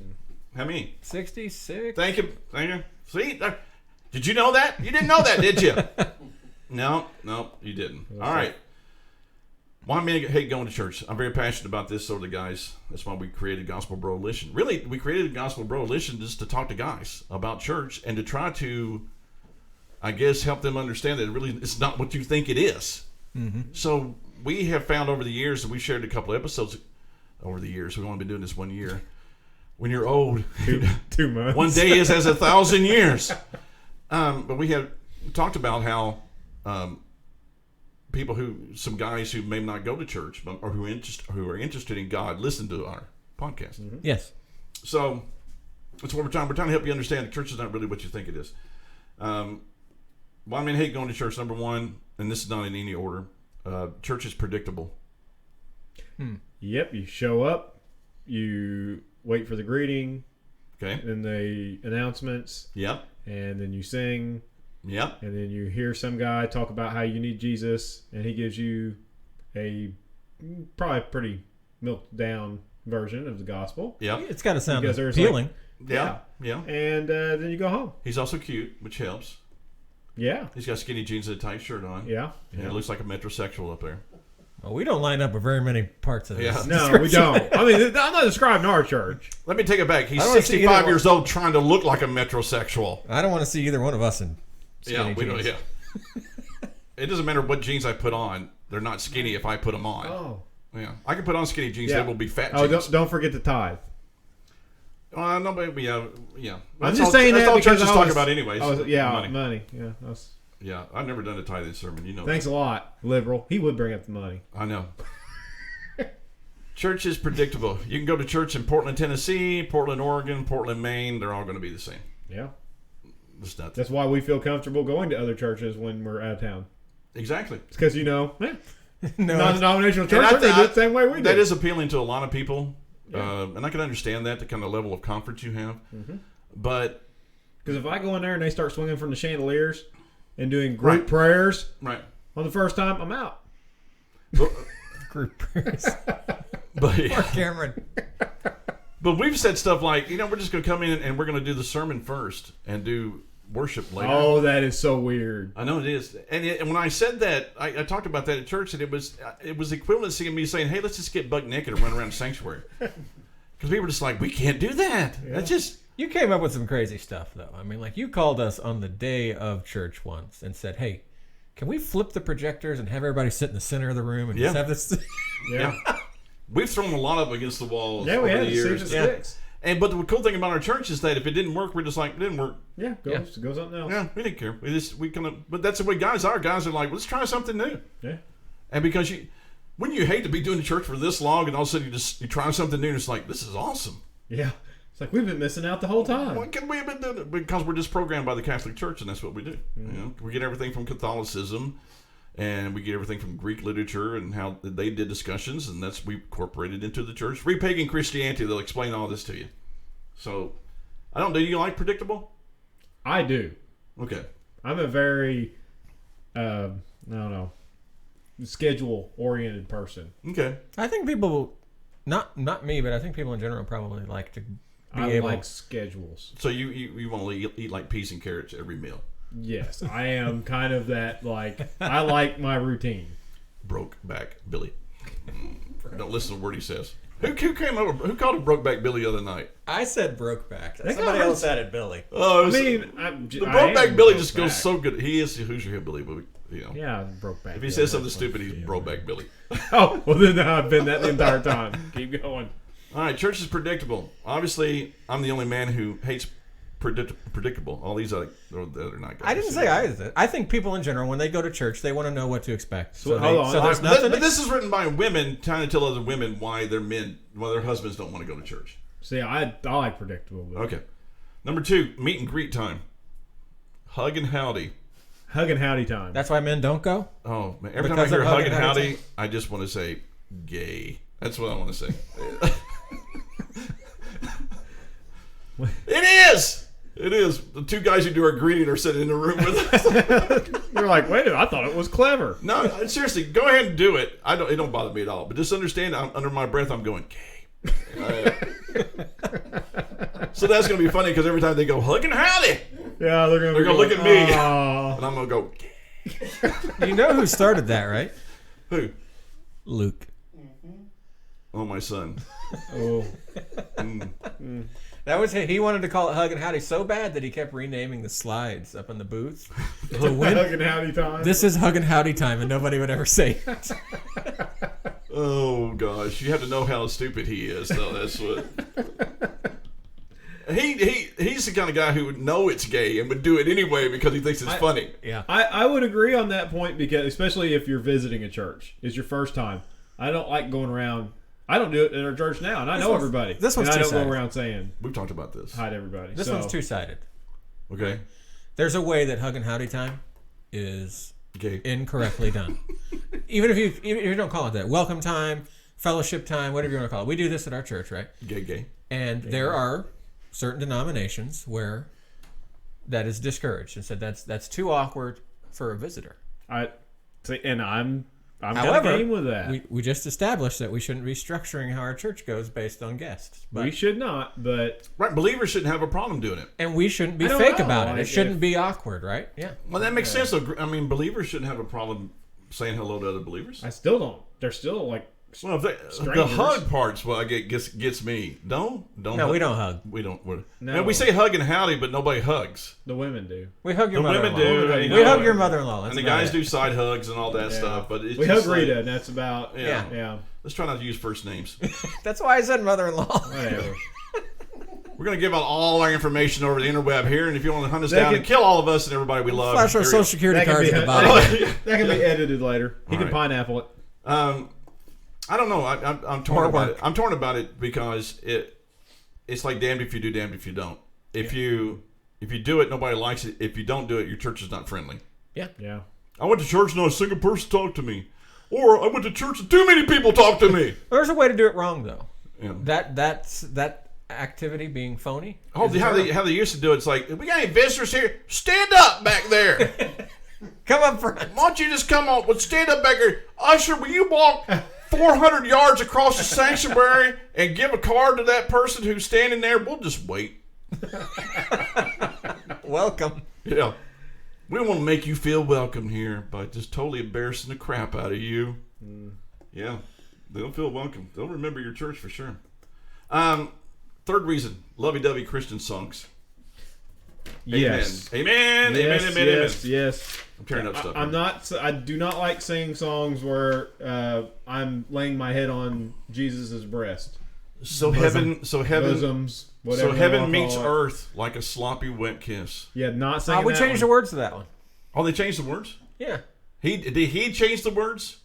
How many? 66. Thank you. See? Did you know that? You didn't know that, did you? No, you didn't. All right. Why men hate going to church? I'm very passionate about this, so are the guys. That's why we created Gospel Broalition. Really, we created Gospel Broalition just to talk to guys about church and to try to, I guess, help them understand that it's not what you think it is. Mm-hmm. So we have found over the years, and we've shared a couple of episodes over the years. We've only been doing this 1 year. When you're old, 2 months. 1 day is as 1,000 years. But we have talked about how some guys who may not go to church, or who are interested in God, listen to our podcast. Mm-hmm. Yes. So that's what we're trying to help you understand. The church is not really what you think it is. Why men hate going to church, number 1, and this is not in any order. Church is predictable. Yep, you show up, you wait for the greeting, Okay. and the announcements, Yep. and then you sing, Yep. and then you hear some guy talk about how you need Jesus, and he gives you a probably pretty milked down version of the gospel. Yep. It's got to sound Because there's appealing. Yeah. And then you go home. He's also cute, which helps. Yeah. He's got skinny jeans and a tight shirt on. Yeah. He looks like a metrosexual up there. Well, we don't line up with very many parts of this. Yeah. No, we don't. I mean, I'm not describing our church. Let me take it back. He's I don't wanna see 65 either years old trying to look like a metrosexual. I don't want to see either one of us in skinny jeans. It doesn't matter what jeans I put on. They're not skinny if I put them on. Oh. Yeah. I can put on skinny jeans. Yeah. They will be fat Oh, jeans. don't forget the tithe. No, but yeah. I'm just saying that's that all because churches talk about anyways. money. Yeah. Yeah. I've never done a tithe sermon. You know Thanks that. a lot, liberal. He would bring up the money. I know. Church is predictable. You can go to church in Portland, Tennessee, Portland, Oregon, Portland, Maine. They're all going to be the same. Yeah. It's nothing. That's why we feel comfortable going to other churches when we're out of town. Exactly. It's because, No, non-denominational church, they do it the same way we do. That is appealing to a lot of people. Yeah. And I can understand that, the kind of level of comfort you have. Mm-hmm. But because if I go in there and they start swinging from the chandeliers and doing group prayers on the first time, I'm out. Group prayers. But Poor Cameron. But we've said stuff like, we're just going to come in and we're going to do the sermon first and do worship later. Oh, that is so weird. I know it is. And when I said that, I talked about that at church, and it was equivalent to me saying, hey, let's just get buck naked and run around the sanctuary. Because people were just like, we can't do that. Yeah. That's just... You came up with some crazy stuff, though. I mean, like, you called us on the day of church once and said, hey, can we flip the projectors and have everybody sit in the center of the room and just have this... Yeah. We've thrown a lot up against the walls over the years. Sticks. But the cool thing about our church is that if it didn't work, we're just like, it didn't work. Yeah, go something else. Yeah, we didn't care. But that's the way guys are. Guys are like, let's try something new. Yeah. And because when you hate to be doing the church for this long, and all of a sudden you try something new, and it's like, this is awesome. Yeah. It's like, we've been missing out the whole time. Why can we have been doing it? Because we're just programmed by the Catholic Church, and that's what we do. Mm-hmm. You know? We get everything from Catholicism, and we get everything from Greek literature and how they did discussions, and we incorporated into the church. Read Pagan Christianity, they'll explain all this to you. So, do you like predictable? I do. Okay. I'm a very, schedule-oriented person. Okay. I think people, not me, but I think people in general probably like to be able... like schedules. So you want to eat like peas and carrots every meal? Yes, I am kind of that, I like my routine. Brokeback Billy. Don't listen to the word he says. Who called him Brokeback Billy the other night? I said Brokeback. Somebody else added Billy. Oh, the Brokeback Billy just goes so good. He is Who's Your Hillbilly, but Yeah, Brokeback. If he says something stupid, he's Brokeback Billy. Oh, well then I've been that the entire time. Keep going. All right, church is predictable. Obviously, I'm the only man who hates predictable. All these other not guys. I didn't say I did. I think people in general, when they go to church, they want to know what to expect. So there's nothing. But this is written by women trying to tell other women why their husbands don't want to go to church. See, I like predictable. But... Okay. Number 2, meet and greet time. Hug and howdy. Hug and howdy time. That's why men don't go? Oh, man. Every time I hear hug and howdy, I just want to say gay. That's what I want to say. It is! It is. The 2 guys who do our greeting are sitting in the room with us. You're like, wait a minute, I thought it was clever. No, seriously, go ahead and do it. It don't bother me at all. But just understand, under my breath, I'm going, gay. So that's going to be funny because every time they go, hug and howdy. Yeah, they're going to look at me. And I'm going to go, gay. You know who started that, right? Who? Luke. Oh, my son. Oh. That was he wanted to call it Hug and Howdy so bad that he kept renaming the slides up in the booth. Hug and Howdy time. This is Hug and Howdy time, and nobody would ever say it. Oh gosh, you have to know how stupid he is, though. That's what. He's the kind of guy who would know it's gay and would do it anyway because he thinks it's funny. Yeah, I would agree on that point because especially if you're visiting a church, it's your first time. I don't like going around. I don't do it at our church now, and I know everybody. This one's and I two-sided. don't go around saying we've talked about this. Hi to everybody. This one's two-sided. Okay. There's a way that Hug and Howdy time is gay. Incorrectly done. even if you don't call it that, welcome time, fellowship time, whatever you want to call it. We do this at our church, right? Gay. And there are certain denominations where that is discouraged and said that's too awkward for a visitor. However, game with that. We just established that we shouldn't be structuring how our church goes based on guests. We should not, but... Right, believers shouldn't have a problem doing it. And we shouldn't be fake about it. It shouldn't be awkward, right? Yeah. Well, that makes sense. I mean, believers shouldn't have a problem saying hello to other believers. I still don't. They're still like... Well, the hug part's what gets me. Don't. No, we don't hug. We don't. No, we say hug and howdy, but nobody hugs. The women do. We hug your mother-in-law. The women do. We hug your mother-in-law. And the guys do side hugs and all that stuff. But it's we hug Rita, and that's about. Yeah. Let's try not to use first names. That's why I said mother-in-law. Whatever. We're going to give out all our information over the interweb here, and if you want to hunt us down and kill all of us and everybody we love, flash our social security cards at the bottom. That can be edited later. He can pineapple it. I don't know. I'm torn about it. I'm torn about it because it's like damned if you do, damned if you don't. If you do it, nobody likes it. If you don't do it, your church is not friendly. Yeah. I went to church and not a single person talked to me, or I went to church and too many people talked to me. There's a way to do it wrong though. Yeah. That activity being phony. Oh, how they used to do it. It's like, we got any visitors here? Stand up back there. Come up front. Why don't you just come on? Well, stand up back there. Usher, will you walk 400 yards across the sanctuary and give a card to that person who's standing there? We'll just wait. Welcome. Yeah. We want to make you feel welcome here by just totally embarrassing the crap out of you. Yeah. They'll feel welcome. They'll remember your church for sure. Third reason, lovey-dovey Christian songs. Yes. Amen. Yes, Amen. yes, Amen. yes. I'm tearing up stuff. I do not like singing songs where I'm laying my head on Jesus' breast. So heaven Bosoms, whatever so you heaven wanna meets call it. earth like a sloppy wet kiss. Yeah, not singing We that changed the one. words to that one. Oh, they changed the words? Yeah. Did he change the words?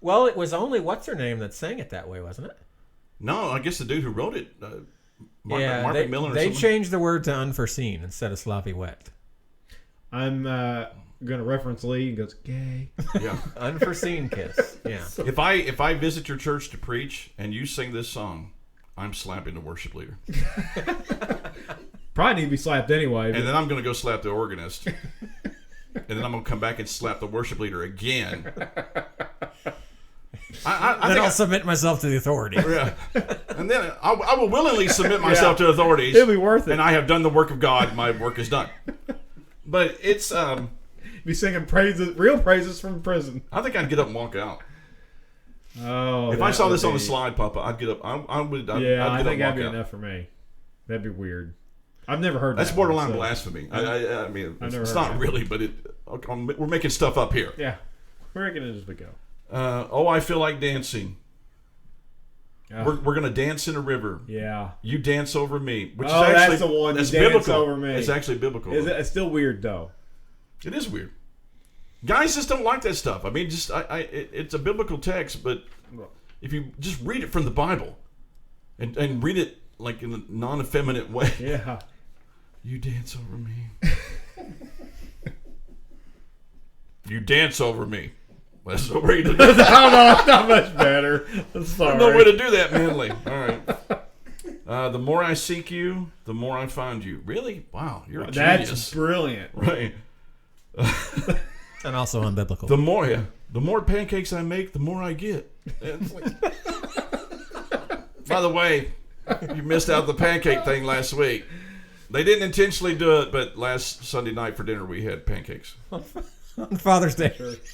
Well, it was only what's her name that sang it that way, wasn't it? No, I guess the dude who wrote it, Mark they, McMillan or they something. changed the word to unforeseen instead of sloppy wet. I'm going to reference Lee and goes, gay. Yeah. Unforeseen kiss. Yeah. If I visit your church to preach and you sing this song, I'm slapping the worship leader. Probably need to be slapped anyway. And then I'm going to go slap the organist. And then I'm going to come back and slap the worship leader again. I Then think I'll submit myself to the authority. yeah. And then I will willingly submit myself to authorities. It'll be worth it. And I have done the work of God. My work is done. But it's... be singing real praises from prison. I think I'd get up and walk out. Oh, If I saw this on the slide, Papa, I'd get up. I'd get I up think and that'd walk be out. enough for me. That'd be weird. I've never heard That's that borderline one, so- blasphemy. I mean, I've never it's heard not that. really, but we're making stuff up here. Yeah. We're making it as we go. Oh, I feel like dancing. Oh. We're gonna dance in a river. Yeah. You dance over me, which Oh, is actually that's the one. That's You dance biblical. over me. It's actually biblical. It's still weird, though. It is weird. Guys just don't like that stuff. I mean, it's a biblical text, but if you just read it from the Bible and read it like in a non-effeminate way, Yeah. you dance over me. You dance over me. That's no way to do that. I don't know. It's not much better. I'm sorry. No way to do that, manly. All right. The more I seek you, the more I find you. Really? Wow, you're a That's genius. brilliant. Right. And also unbiblical. The more pancakes I make, the more I get. It's like- By the way, you missed out the pancake thing last week. They didn't intentionally do it, but last Sunday night for dinner we had pancakes. On Father's Day.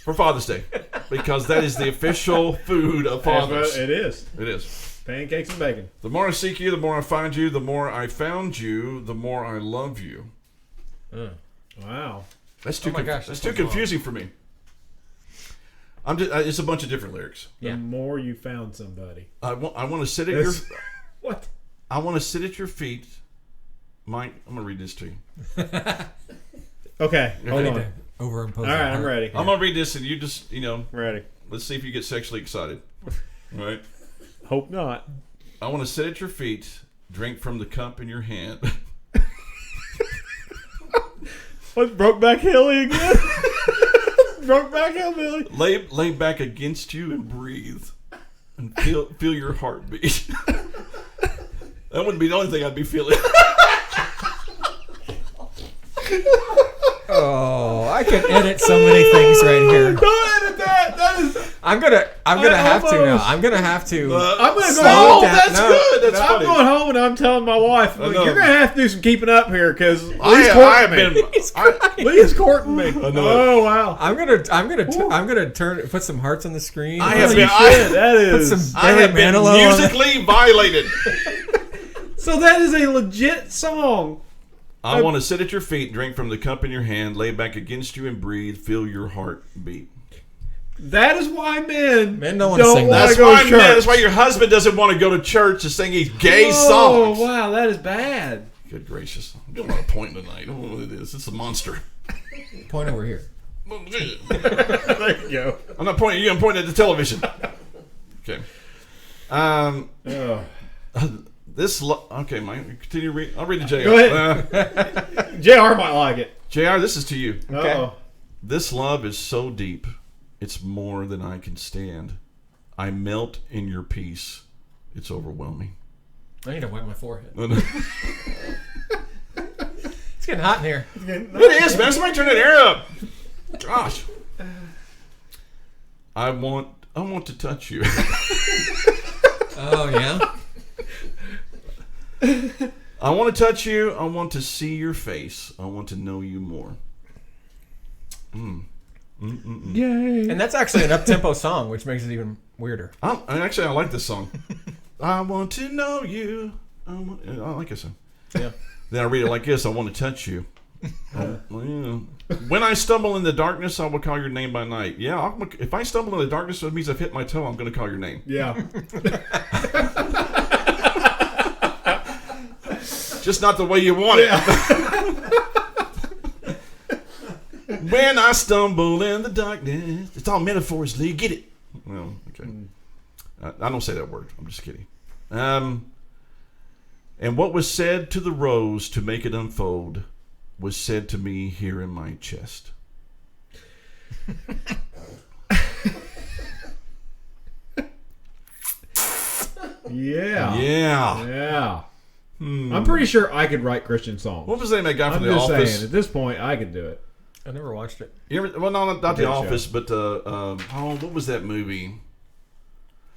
For Father's Day. Because that is the official food of fathers. It is. It is. Pancakes and bacon. The more I seek you, the more I find you. The more I found you, the more I love you. Wow. That's too. Oh my gosh, that's that's too long. confusing for me. I'm just. It's a bunch of different lyrics. Yeah. The more you found somebody. I want to sit at your. What? I want to sit at your feet. Mike, I'm gonna read this to you. Okay. Hold on. Overimpose. All right, I'm ready. I'm gonna read this, and you just, Ready. let's see if you get sexually excited. All right. Hope not. I want to sit at your feet, drink from the cup in your hand. What's Brokeback Hilly again? Brokeback Hillbilly. lay back against you and breathe, and feel your heartbeat. That wouldn't be the only thing I'd be feeling. Oh, I can edit so many things right here. Don't edit that. That is. I'm gonna have to now. almost- I'm gonna have to. I'm gonna slow go. it down. That's No, good. That's I'm funny. going home and I'm telling my wife, I "Look, know. you're gonna have to do some keeping up here because Lee's I have courting me. been. Lee is courting me. know. Oh wow. I'm gonna put some hearts on the screen. I have You been. should. That Put is. some I have been Manilow on it. musically violated. So that is a legit song. I want to sit at your feet, drink from the cup in your hand, lay back against you and breathe, feel your heart beat. That is why men don't wanna sing that. wanna That's go why, to man, church. that's why your husband doesn't want to go to church to sing these gay Oh songs. wow, that is bad. Good gracious. I'm doing a lot of pointing tonight. I don't know what it is. It's a monster. Point over here. There you go. I'm not pointing at you, I'm pointing at the television. Okay. Oh. Okay, Mike, continue to read. I'll read the JR. Go ahead. JR might like it. JR, this is to you. Uh-oh. This love is so deep, it's more than I can stand. I melt in your peace. It's overwhelming. I need to wipe my forehead. It It's getting hot in here. is, man. Somebody turn that air up. Gosh. I want to touch you. Oh yeah. I want to touch you. I want to see your face. I want to know you more. Yay! And that's actually an up-tempo song, which makes it even weirder. I like this song. I want to know you. I like this song. Yeah. Then I read it like this. I want to touch you. When I stumble in the darkness, I will call your name by night. Yeah, if I stumble in the darkness, it means I've hit my toe. I'm going to call your name. Yeah. Just not the way you want it. When I stumble in the darkness, it's all metaphors, Lee. Get it? Well, okay. I don't say that word. I'm just kidding. And what was said to the rose to make it unfold was said to me here in my chest. Yeah. Yeah. I'm pretty sure I could write Christian songs. What was the name of that guy from I'm The just Office? saying, at this point, I could do it. I never watched it. You ever, well, no, not The Good Office, show. but what was that movie?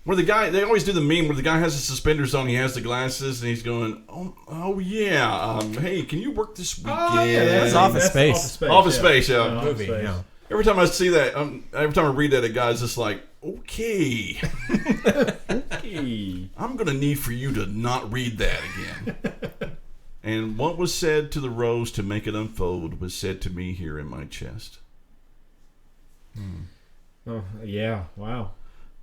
Where the guy, they always do the meme where the guy has the suspenders on, he has the glasses, and he's going, oh yeah, hey, can you work this weekend? Oh, yeah, That's Office Space. Office Space, yeah. Office Movie, Space. yeah. Every time I see that, every time I read that, a guy's just like, okay, Hey. I'm going to need for you to not read that again. And what was said to the rose to make it unfold was said to me here in my chest. Oh, yeah. Wow.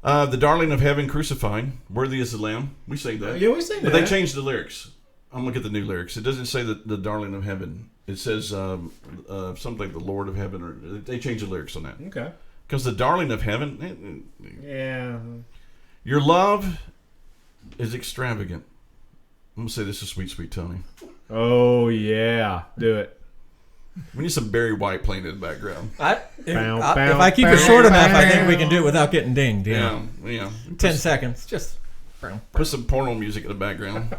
The darling of heaven crucified, worthy is the lamb. We say that. Yeah, we sing But that. they changed the lyrics. I'm looking at the new lyrics. It doesn't say the darling of heaven. It says something like the Lord of heaven. Or they changed the lyrics on that. Okay. Because the darling of heaven, Yeah. your love is extravagant. I'm going to say this is Sweet, Sweet Tony. Oh, yeah. Do it. We need some Barry White playing in the background. If I keep it short enough, I think we can do it without getting dinged. Yeah. 10 seconds. Just. Put some porno music in the background.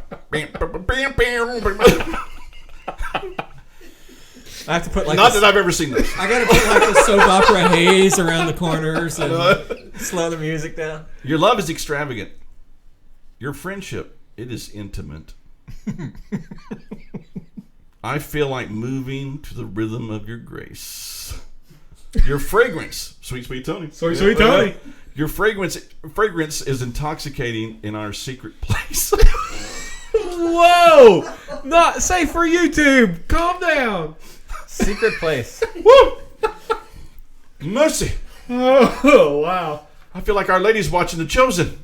I have to put like Not that I've ever seen this. I gotta put like the soap opera haze around the corners and slow the music down. Your love is extravagant. Your friendship, it is intimate. I feel like moving to the rhythm of your grace. Your fragrance, Sweet, Sweet Tony. Sweet, Sweet Tony. Your fragrance is intoxicating in our secret place. Whoa! Not safe for YouTube. Calm down. Secret place. Woo! Mercy. Oh, wow. I feel like Our Lady's watching The Chosen.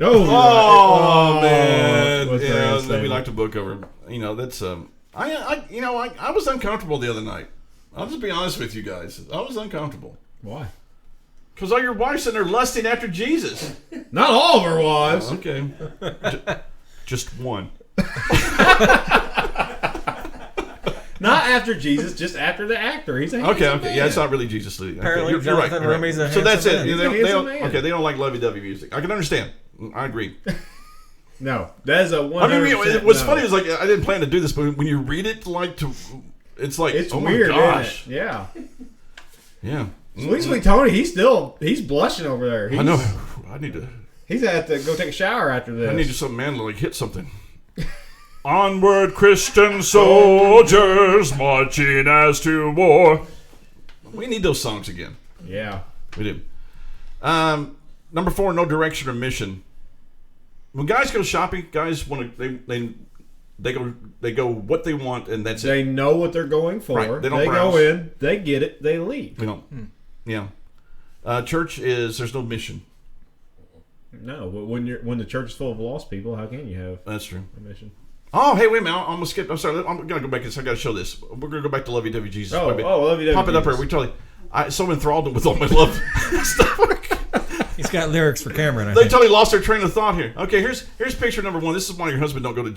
Oh, man. What's Yeah, that we saying? like to book over. You know, that's I was uncomfortable the other night. I'll just be honest with you guys. I was uncomfortable. Why? Because all your wives in there lusting after Jesus. Not all of our wives. Okay. Just one. Not after Jesus, just after the actor. He's a Okay. handsome man. Yeah, it's not really Jesus. Okay, Apparently, you're right. Jonathan You're right. Rumey's a So that's handsome it. man. They He's a don't, handsome man. okay, they don't like lovey-dovey music. I can understand. I agree. No, that is a 100%. I mean, what's no. funny is like I didn't plan to do this, but when you read it, it's like It's oh weird, my gosh, isn't it? Yeah. yeah. Sweet, Sweet Tony, he's blushing over there. I know. I need to He's gonna have to go take a shower after this. I need some man to like hit something. Onward, Christian soldiers marching as to war. We need those songs again. Yeah. We do. Number 4, no direction or mission. When guys go shopping, guys want to they go what they want and that's it. They know what they're going for. Right. They They, don't browse. go in, they get it, they leave. We don't. Yeah. Church is there's no mission. No, but when the church is full of lost people, how can you have That's true. a mission? Oh, hey, wait a minute. I'm gonna skip. I'm sorry. I'm gonna go back. I gotta show this. We're gonna go back to Lovey Dovey Jesus. Oh, Wait a minute. Lovey Dovey Pop it up here. Jesus. We totally. I so enthralled with all my love stuff. He's got lyrics for Cameron. I They think. totally lost their train of thought here. Okay, here's picture number 1. This is why your husband don't go to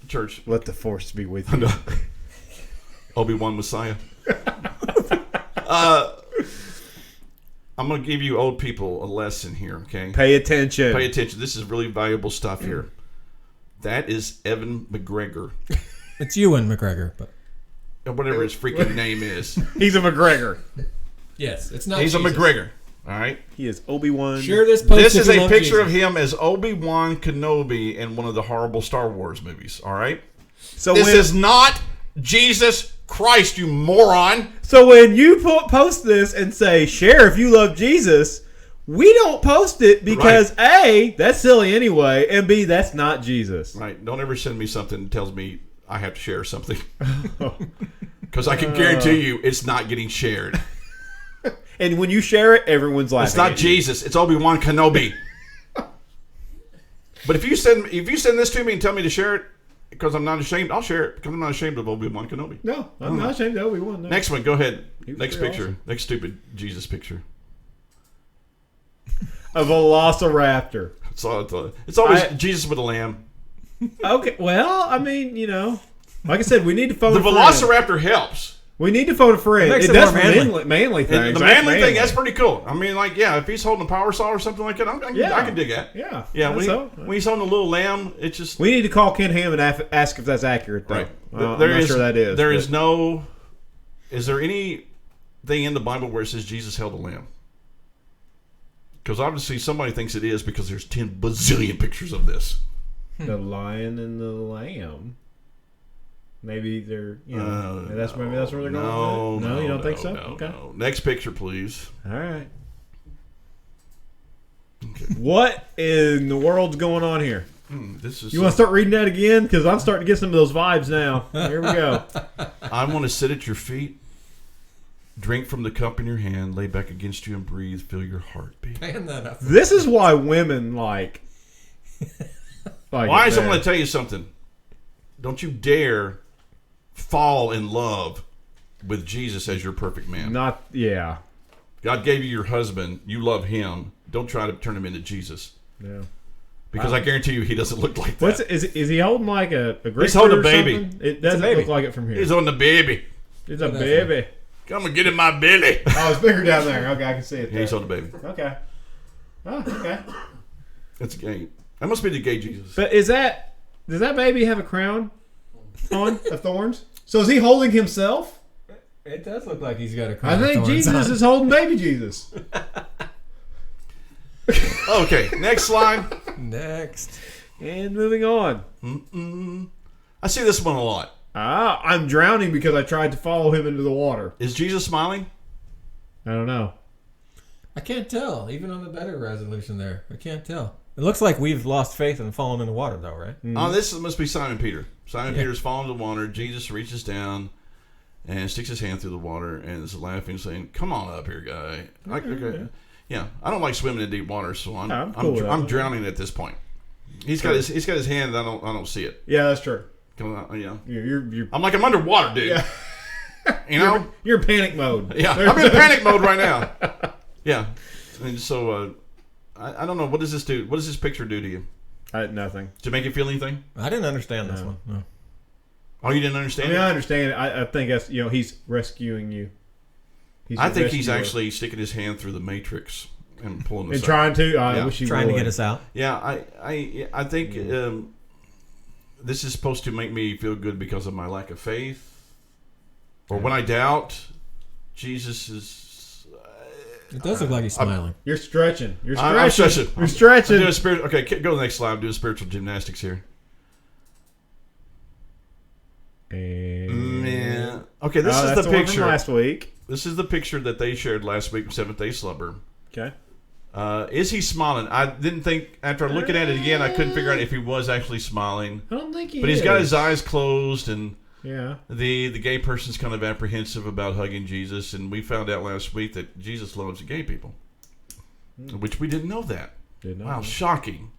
church. Let the force be with you. Obi-Wan Messiah. I'm gonna give you old people a lesson here. Okay, Pay attention. pay attention. This is really valuable stuff here. That is Evan McGregor, It's Ewan McGregor, but or whatever his freaking name is. He's a McGregor. yes, it's not. He's a Jesus. McGregor. All right. He is Obi-Wan. Share this post. This if is you a love picture Jesus. of him as Obi-Wan Kenobi in one of the horrible Star Wars movies. All right. So This is not Jesus Christ, you moron. So when you post this and say, share if you love Jesus, we don't post it because A, that's silly anyway, and B, that's not Jesus. Right. Don't ever send me something that tells me I have to share something. Because I can guarantee you it's not getting shared. And when you share it, everyone's laughing. It's not at you. Jesus. It's Obi-Wan Kenobi. But if you send this to me and tell me to share it because I'm not ashamed, I'll share it because I'm not ashamed of Obi-Wan Kenobi. No, I'm not ashamed of Obi-Wan. No. Next one. Go ahead. was Next pretty picture. awesome. Next stupid Jesus picture. A velociraptor. It's always Jesus with a lamb. Okay, well, I mean, like I said, we need to phone The a friend. Velociraptor helps. We need to phone a friend. It makes it does more for manly. manly things. The manly thing, that's pretty cool. I mean, like, yeah, if he's holding a power saw or something like that, I can dig that. Yeah. Yeah, So, when he's holding a little lamb, it's just... we need to call Ken Ham and ask if that's accurate, though. Right. I'm not sure that is. There is no... Is there anything in the Bible where it says Jesus held a lamb? Because obviously somebody thinks it is because there's 10 bazillion pictures of this. The lion and the lamb. Maybe they're, maybe that's where they're going. No, you don't think so? Okay. No. Next picture, please. All right. Okay. What in the world's going on here? This is. You want to start reading that again? Because I'm starting to get some of those vibes now. Here we go. I want to sit at your feet, drink from the cup in your hand, lay back against you and breathe, feel your heartbeat. Fan that up. This is why women like Why is it I'm there. going to tell you something? Don't you dare fall in love with Jesus as your perfect man. Yeah. God gave you your husband. You love him. Don't try to turn him into Jesus. Yeah. Because I guarantee you he doesn't look like that. Is he holding like a grapefruit? He's holding a or baby. something? It doesn't baby. look like it from here. He's on the baby. It's a baby. Come and get in my belly. Oh, it's bigger down there. Okay, I can see it. He's on the baby. Okay. Oh, okay. That's gay. That must be the gay Jesus. But does that baby have a crown on of thorns? So is he holding himself? It does look like he's got a crown. I think of thorns Jesus on. is holding baby Jesus. Okay, next slide. Next. And moving on. I see this one a lot. I'm drowning because I tried to follow him into the water. Is Jesus smiling? I don't know. I can't tell. Even on the better resolution there, I can't tell. It looks like we've lost faith and fallen in the water, though, right? Oh, this must be Simon Peter. Simon Peter's falling in the water. Jesus reaches down and sticks his hand through the water and is laughing, saying, "Come on up here, guy." Okay. Yeah, I don't like swimming in deep water, so I'm drowning at this point. He's got his hand. And I don't see it. Yeah, that's true. You're I'm like I'm underwater, dude. Yeah. You know, you're in panic mode. Yeah, I'm in panic mode right now. Yeah, and so I don't know. What does this do? What does this picture do to you? Nothing. To make you feel anything? I didn't understand this one. No. Oh, you didn't understand? I understand it. I think that's he's rescuing you. I think he's actually sticking his hand through the matrix and pulling us out. Trying to. I wish he trying would. to get us out. Yeah, I think this is supposed to make me feel good because of my lack of faith, or when I doubt Jesus is. It does look like he's smiling. You're stretching. You're stretching. I'm stretching. You're stretching. Okay, go to the next slide. I'm doing spiritual gymnastics here. Yeah. Okay, this is the picture from last week. This is the picture that they shared last week, Seventh Day Slumber. Okay. Is he smiling? I didn't think, after looking at it again, I couldn't figure out if he was actually smiling. I don't think he is. But he's got his eyes closed, and yeah. The gay person's kind of apprehensive about hugging Jesus, and we found out last week that Jesus loves gay people, which we didn't know that. Wow, shocking.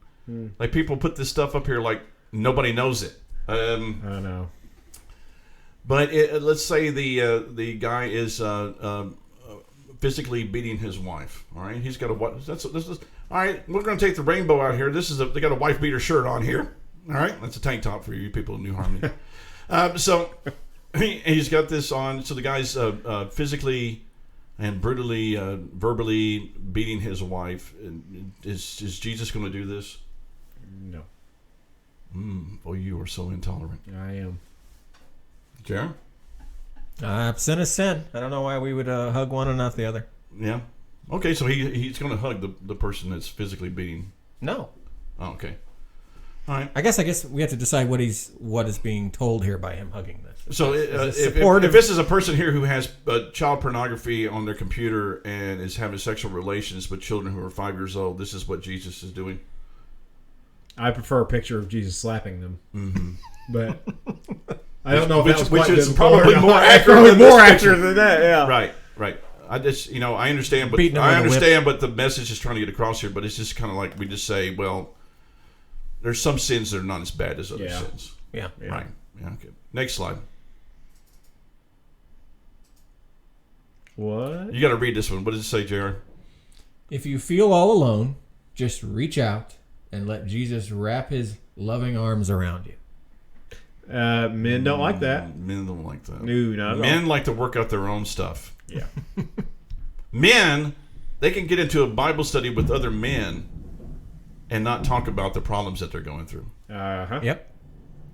Like, people put this stuff up here like nobody knows it. I know. But let's say the guy is physically beating his wife. All right, he's got a what? This is all right. We're going to take the rainbow out here. They got a wife beater shirt on here. All right, that's a tank top for you people in New Harmony. So he's got this on. So the guy's physically and brutally, verbally beating his wife. Is Jesus going to do this? No. Oh, you are so intolerant. I am. Jeremy? Sin is sin. I don't know why we would hug one and not the other. Yeah. Okay, so he's going to hug the person that's physically beating. No. Oh, okay. All right. I guess we have to decide what is being told here by him hugging this. So if this is a person here who has child pornography on their computer and is having sexual relations with children who are 5 years old, this is what Jesus is doing? I prefer a picture of Jesus slapping them. Mm-hmm. But I don't know if that was which quite is biblical probably or more not. accurate than that, yeah. Right. I just, I understand, but but the message is trying to get across here. But it's just kind of like we just say, well, there's some sins that are not as bad as other sins. Yeah. Right. Yeah. Okay. Next slide. What? You got to read this one. What does it say, Jared? If you feel all alone, just reach out and let Jesus wrap his loving arms around you. Men don't like that. Men don't like that. No, not at all. Men like to work out their own stuff. Yeah. Men, they can get into a Bible study with other men and not talk about the problems that they're going through. Uh-huh. Yep.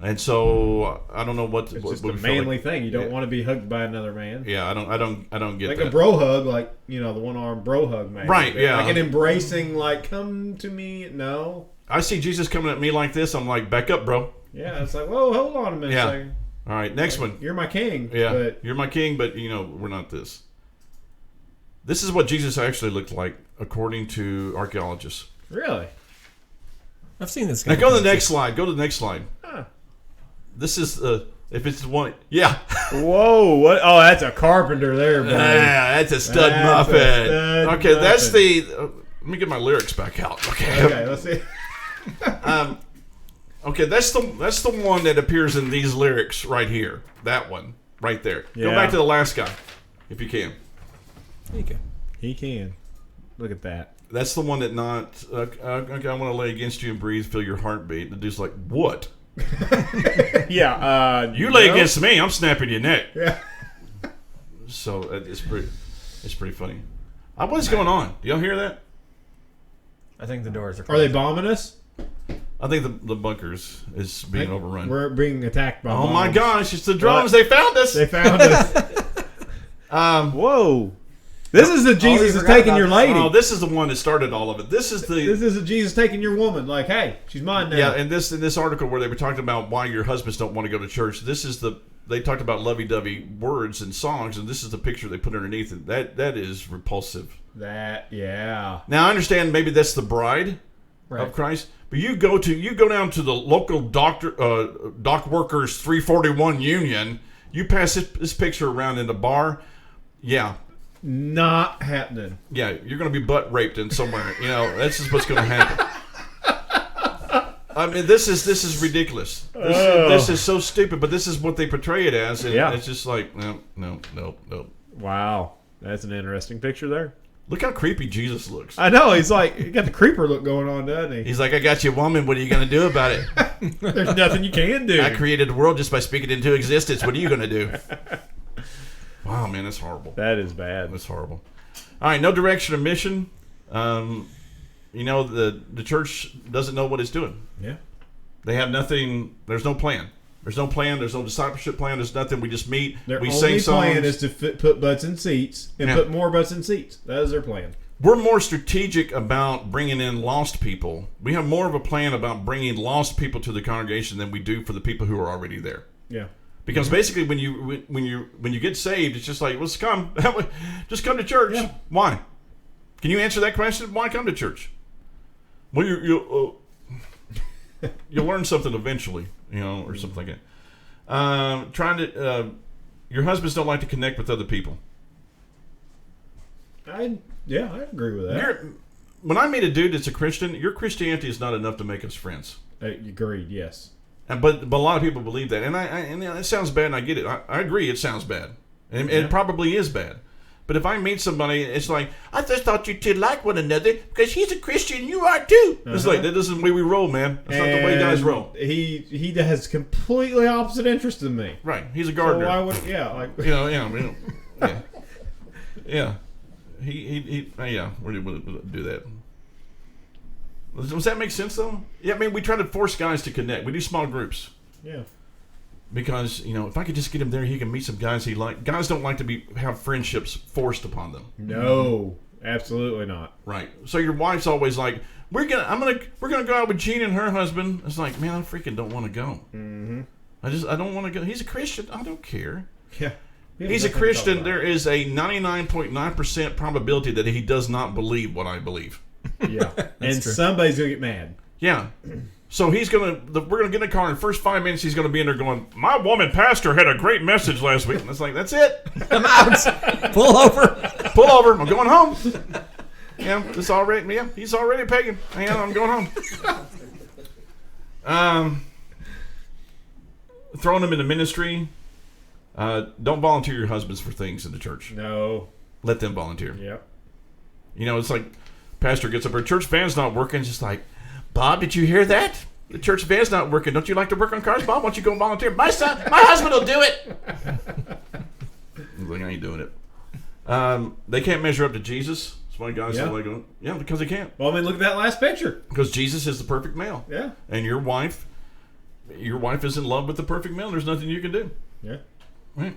And so I don't know what. It's what just what a we feel manly like. thing. You don't want to be hugged by another man. Yeah, I don't get like that. a bro hug, like the one-arm bro hug, man. Right, yeah. Like an embracing, like come to me. No. I see Jesus coming at me like this. I'm like, back up, bro. Yeah, it's like, whoa, hold on a minute. Yeah. Second. All right, next one. You're my king. Yeah, But you're my king, but we're not this. This is what Jesus actually looked like, according to archaeologists. really? I've seen this guy. Now go to the next slide. Go to the next slide. Huh. This is if it's the one. Yeah. Whoa! What? Oh, that's a carpenter there, buddy. Yeah, that's a stud That's a muffin. stud Okay, that's muffin. the. Let me get my lyrics back out. Okay. Okay, let's see. Okay, that's the one that appears in these lyrics right here. That one right there. Go Yeah. back to the last guy, if you can. There you go. He can. Look at that. That's the one that not. Okay, I want to lay against you and breathe, feel your heartbeat. The dude's like, what? Yeah. You lay against me, I'm snapping your neck. Yeah. So it's pretty funny. What's going on? Do y'all hear that? I think the doors are Are closed. they bombing us? I think the bunkers is being overrun. We're being attacked by Oh bombs. my gosh! It's the drones. What? They found us. They found us. Whoa. This is the Jesus is forgot taking about your this. lady. Oh, this is the one that started all of it. This is the Jesus taking your woman. Like, hey, she's mine now. yeah. And in this article where they were talking about why your husbands don't want to go to church, they talked about lovey-dovey words and songs, and this is the picture they put underneath it. That is repulsive. Yeah. Now I understand maybe that's the bride Right. of Christ, but you go down to the local dock workers 341 union. You pass this picture around in the bar. Yeah. Not happening. Yeah, you're going to be butt raped in somewhere. This is what's going to happen. I mean, this is ridiculous. This is so stupid, but this is what they portray it as, and it's just like, no. Wow. That's an interesting picture there. Look how creepy Jesus looks. I know. He's like, he got the creeper look going on, doesn't he? He's like, I got you, woman. What are you going to do about it? There's nothing you can do. I created the world just by speaking it into existence. What are you going to do? Wow, man, that's horrible. That is bad. That's horrible. All right, no direction or mission. The church doesn't know what it's doing. Yeah. They have nothing. There's no plan. There's no plan. There's no discipleship plan. There's nothing. We just meet. Their we only sing songs. plan is to put butts in seats and put more butts in seats. That is their plan. We're more strategic about bringing in lost people. We have more of a plan about bringing lost people to the congregation than we do for the people who are already there. Yeah. Because basically, when you get saved, it's just like, let's come, just come to church. Yeah. Why? Can you answer that question? Why come to church? Well, you'll learn something eventually, or something like that. Your husbands don't like to connect with other people. I agree with that. When I meet a dude that's a Christian, your Christianity is not enough to make us friends. Agreed. Yes. But a lot of people believe that, and it sounds bad, and I get it. I agree, it sounds bad, and it probably is bad. But if I meet somebody, it's like, I just thought you two like one another because he's a Christian, you are too. It's like, that isn't the way we roll, man. That's not the way guys roll. He has completely opposite interest than me. Right, he's a gardener. So why would Yeah. We would do that. Does that make sense, though? Yeah, I mean, we try to force guys to connect. We do small groups. Yeah. Because, if I could just get him there, he can meet some guys he likes. Guys don't like to have friendships forced upon them. No. Absolutely not. Right. So your wife's always like, we're gonna go out with Jean and her husband. It's like, man, I freaking don't want to go. Mm-hmm. I don't want to go. He's a Christian. I don't care. Yeah. He's a Christian. There is a 99.9% probability that he does not believe what I believe. Yeah. And true. Somebody's going to get mad. Yeah. So we're going to get in the car, and the first 5 minutes he's going to be in there going, my woman pastor had a great message last week. And it's like, that's it. I'm out. Pull over. Pull over. I'm going home. Yeah, he's already pagan. Yeah, I'm going home. Throwing them into ministry. Don't volunteer your husbands for things in the church. No. Let them volunteer. Yep. You know, it's like pastor gets up, our church van's not working. It's just like, Bob, did you hear that? The church van's not working. Don't you like to work on cars, Bob? Why don't you go volunteer? My husband will do it. I'm like, I ain't doing it. They can't measure up to Jesus. That's why guys are like, yeah, because they can't. Well, I mean, look at that last picture. Because Jesus is the perfect male. Yeah. And your wife is in love with the perfect male. There's nothing you can do. Yeah. Right.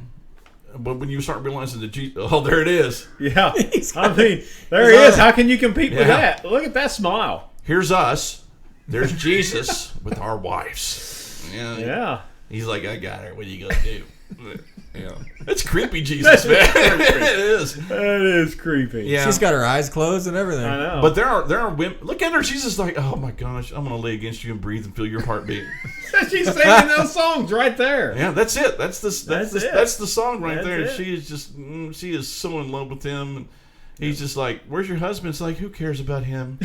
But when you start realizing that there it is. Yeah. I mean, there he is. How can you compete with that? Look at that smile. Here's us. There's Jesus with our wives. Yeah. He's like, I got her. What are you going to do? Yeah. That's creepy, Jesus, man. It is. That is creepy. Yeah. She's got her eyes closed and everything. I know. But there are women. Look at her. She's just like, oh my gosh, I'm going to lay against you and breathe and feel your heartbeat. She's singing those songs right there. Yeah, that's it. That's the song right That's there. it. She is so in love with him. And he's just like, where's your husband? It's like, who cares about him?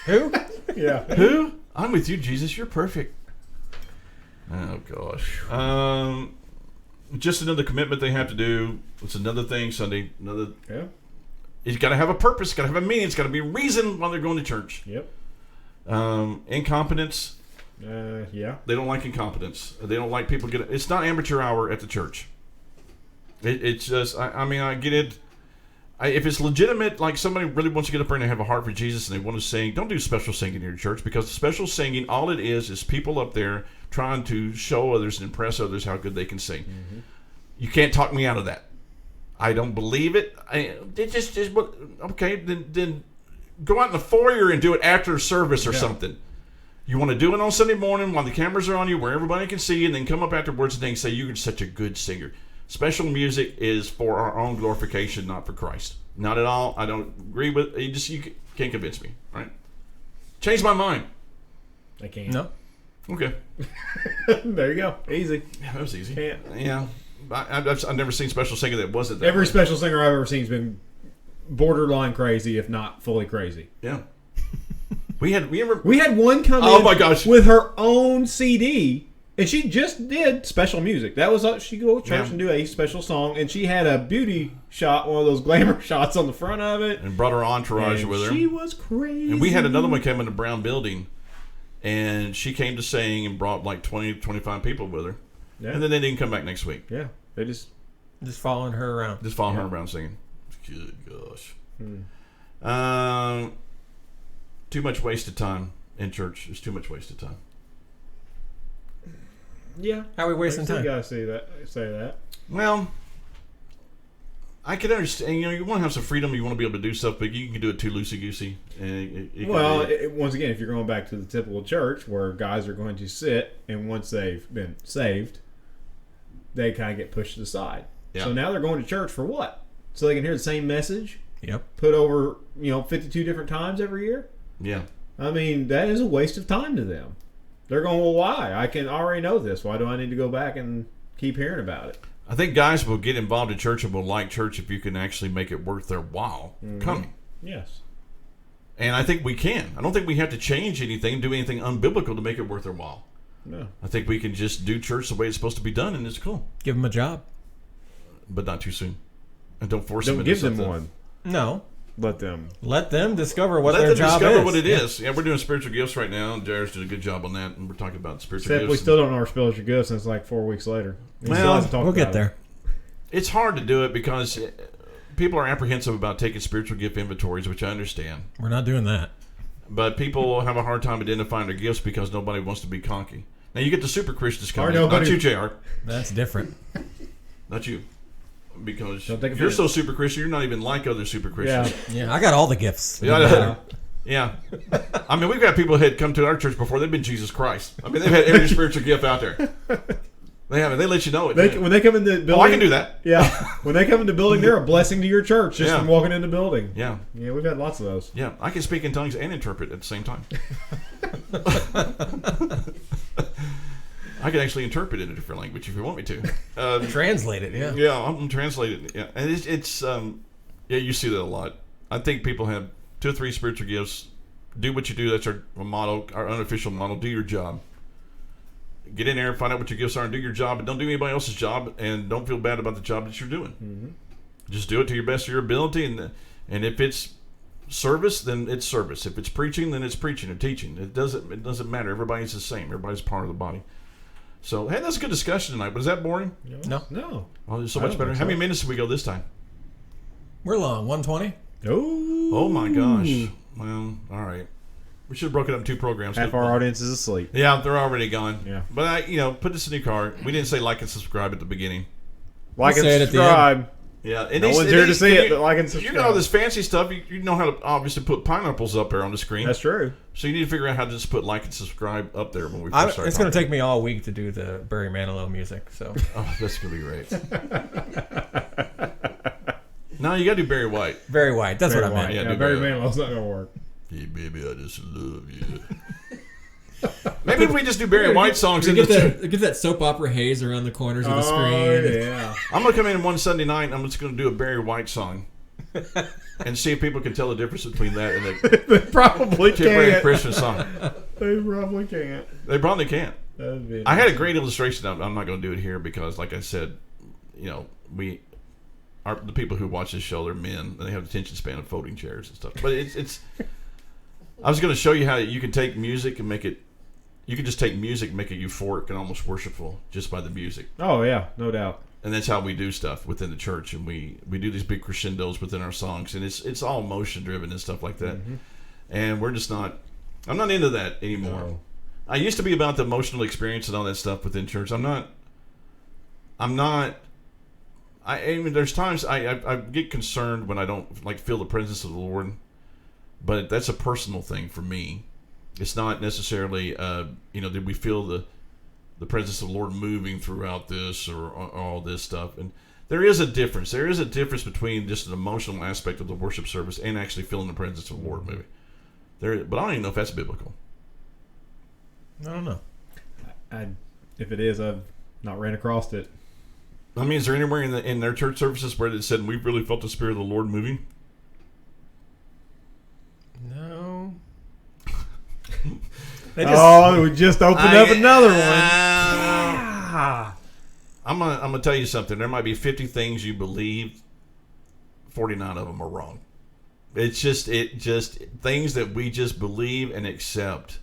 Who? Yeah. Who? I'm with you, Jesus. You're perfect. Oh gosh. Just another commitment they have to do. It's another thing Sunday. Yeah. It's got to have a purpose. Got to have a meaning. It's got to be a reason why they're going to church. Yep. Incompetence. Yeah. They don't like incompetence. They don't like people getting. It's not amateur hour at the church. It's just. I mean, I get it. If it's legitimate, like somebody really wants to get up there and have a heart for Jesus and they want to sing, don't do special singing in your church, because special singing, all it is people up there trying to show others and impress others how good they can sing. Mm-hmm. You can't talk me out of that. I don't believe it. Okay, then go out in the foyer and do it after service or something. You want to do it on Sunday morning while the cameras are on you, where everybody can see you, and then come up afterwards and then say you're such a good singer. Special music is for our own glorification, not for Christ. Not at all. I don't agree with it. You can't convince me, right? Change my mind. I can't. No. Okay. There you go. Easy. Yeah, that was easy. Can't. Yeah. I've never seen special singing that wasn't that Every way. special singer I've ever seen has been borderline crazy, if not fully crazy. Yeah. We had one come in my gosh. with her own CD, and she just did special music. That was she go to church and do a special song, and she had a beauty shot, one of those glamour shots on the front of it, and brought her entourage with her. She was crazy. And we had another one come in the Brown building, and she came to sing and brought like 20, 25 people with her. Yeah. And then they didn't come back next week. Yeah, they just following her around. Just following her around singing. Good gosh. Too much wasted time in church. There's too much wasted time. Yeah. How are we wasting time? You gotta say that. Well, I can understand. You want to have some freedom. You want to be able to do stuff, but you can do it too loosey-goosey. Once again, if you're going back to the typical church where guys are going to sit, and once they've been saved, they kind of get pushed to the side. Yeah. So now they're going to church for what? So they can hear the same message? Yep. Put over, 52 different times every year? Yeah. I mean, that is a waste of time to them. They're going, well, why? I can already know this. Why do I need to go back and keep hearing about it? I think guys will get involved in church and will like church if you can actually make it worth their while coming. Yes. And I think we can. I don't think we have to change anything, do anything unbiblical to make it worth their while. No. I think we can just do church the way it's supposed to be done, and it's cool. Give them a job. But not too soon. And don't force them into something. Don't give them one. No. Let them discover what their job is. Let them discover what it is. Yeah, we're doing spiritual gifts right now. Jared's did a good job on that, and we're talking about spiritual gifts. Except we still don't know our spiritual gifts, and it's like 4 weeks later. We'll get there. It's hard to do it because people are apprehensive about taking spiritual gift inventories, which I understand. We're not doing that. But people have a hard time identifying their gifts because nobody wants to be conky. Now you get the super Christians coming in. Not you, JR. That's different. Not you. because you're so super Christian, you're not even like other super Christians. Yeah, I got all the gifts. Yeah. I mean, we've got people who had come to our church before. They've been Jesus Christ. I mean, they've had every spiritual gift out there. They haven't. They let you know it. When they come in the building, I can do that. Yeah. When they come in the building, they're a blessing to your church just from walking in the building. Yeah. Yeah, we've had lots of those. Yeah, I can speak in tongues and interpret at the same time. I can actually interpret it in a different language if you want me to. Translate it, yeah. Yeah, I'm translating it. Yeah, and it's you see that a lot. I think people have 2 or 3 spiritual gifts. Do what you do. That's our motto, our unofficial motto. Do your job. Get in there and find out what your gifts are and do your job, and don't do anybody else's job, and don't feel bad about the job that you're doing. Mm-hmm. Just do it to your best of your ability, and if it's service, then it's service. If it's preaching, then it's preaching or teaching. It doesn't matter. Everybody's the same. Everybody's part of the body. So, hey, that's a good discussion tonight. But is that boring? No. Oh, it's so much better. How many minutes did we go this time? We're long. 120. Oh my gosh. Well, all right. We should have broken up 2 programs. Half our audience is asleep. Yeah, they're already gone. Yeah. But put this in your car. We didn't say like and subscribe at the beginning. Like and subscribe. Yeah. And no one's here to see it, but like and subscribe. You know all this fancy stuff. You know how to obviously put pineapples up there on the screen. That's true. So you need to figure out how to just put like and subscribe up there when we first start. It's going to take me all week to do the Barry Manilow music. So. Oh, that's going to be great. No, you got to do Barry White. Barry White. That's Barry what I meant. Yeah, Barry Manilow's not going to work. Hey, baby, I just love you. Maybe if we just do Barry White songs. Get that soap opera haze around the corners of the screen. Yeah. I'm going to come in one Sunday night and I'm just going to do a Barry White song. And see if people can tell the difference between that and the they probably can't. Christian song. They probably can't. They probably can't. I had a great illustration. I'm not going to do it here because, like I said, the people who watch this show, they're men, and they have the attention span of folding chairs and stuff. But it's I was going to show you how you can take music and make it. You can just take music and make it euphoric and almost worshipful just by the music. Oh yeah, no doubt. And that's how we do stuff within the church, and we do these big crescendos within our songs, and it's all emotion driven and stuff like that. Mm-hmm. And we're just not. I'm not into that anymore. No. I used to be about the emotional experience and all that stuff within church. I'm not. I mean, there's times I get concerned when I don't feel the presence of the Lord, but that's a personal thing for me. It's not necessarily did we feel the presence of the Lord moving throughout this or all this stuff. And there is a difference. There is a difference between just an emotional aspect of the worship service and actually feeling the presence of the Lord moving. But I don't even know if that's biblical. I don't know. If it is, I've not ran across it. I mean, is there anywhere in their church services where it said we really felt the Spirit of the Lord moving? No. We just opened up another one. I'm gonna tell you something. There might be 50 things you believe. 49 of them are wrong. It's just things that we just believe and accept,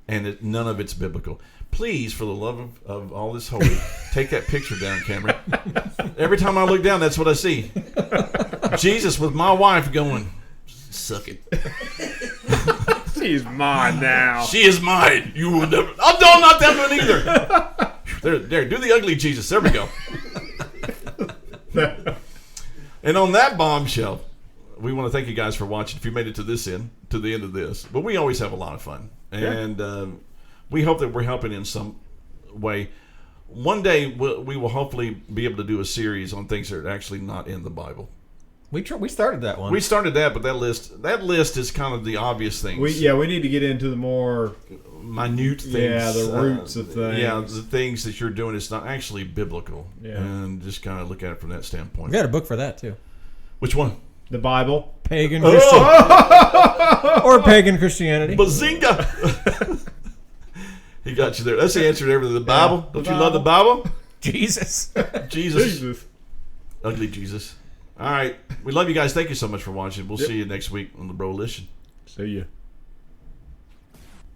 and none of it's biblical. Please, for the love of all this holy, take that picture down, Cameron. Every time I look down, that's what I see. Jesus with my wife going, suck it. She's mine now. She is mine. You will never. Oh, no, not that one either. There, do the ugly Jesus. There we go. And on that bombshell, we want to thank you guys for watching. If you made it to the end of this, but we always have a lot of fun, and we hope that we're helping in some way. One day we will hopefully be able to do a series on things that are actually not in the Bible. We started that one. We started that, but that list is kind of the obvious things. We need to get into the more minute things. Yeah, the roots of things. Yeah, the things that you're doing is not actually biblical. Yeah. And just kind of look at it from that standpoint. We got a book for that too. Which one? The Bible. Pagan Christianity. Or pagan Christianity. Bazinga! He got you there. That's the answer to everything. The Bible. Don't you love the Bible? Jesus. Jesus. Ugly Jesus. All right. We love you guys. Thank you so much for watching. We'll see you next week on the Broalition. See you.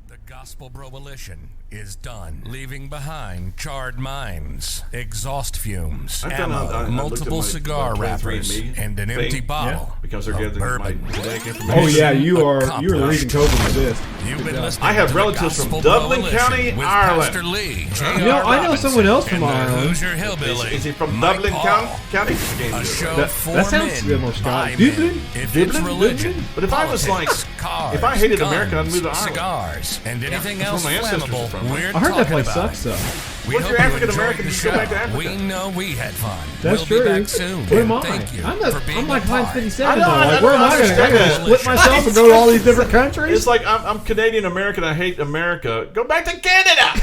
The Gospel Broalition is done, leaving behind charred mines, exhaust fumes, ammo, multiple cigar wrappers, and an empty bottle because they're of getting my bourbon. genetic information. Oh yeah, you are the reason COVID exists. You've been listening I have to relatives the from Gospel Dublin Broalition County, with Ireland. Pastor Lee, You know, I know someone else from and the Ireland. Hoosier Hillbilly. Is he from Mike Dublin Paul. County? A show That for sounds men more by Scottish. men. Dublin? If it's Dublin? religion, But if I was like, politics, cars, if I hated guns, America, I'd move to Ireland. cigars, and anything that's else where my ancestors flammable, are from. we're I heard that talking place about sucks it. though. We What if hope you're you African enjoyed American, the you go show. back to Africa. We know we had fun. That's we'll true. be back soon. What am and I? Thank you for being I'm like a part. Heinz 57 I know, though. I Like, where am I going? I gotta split myself and go to all these different countries. It's like I'm Canadian American. I hate America. Go back to Canada.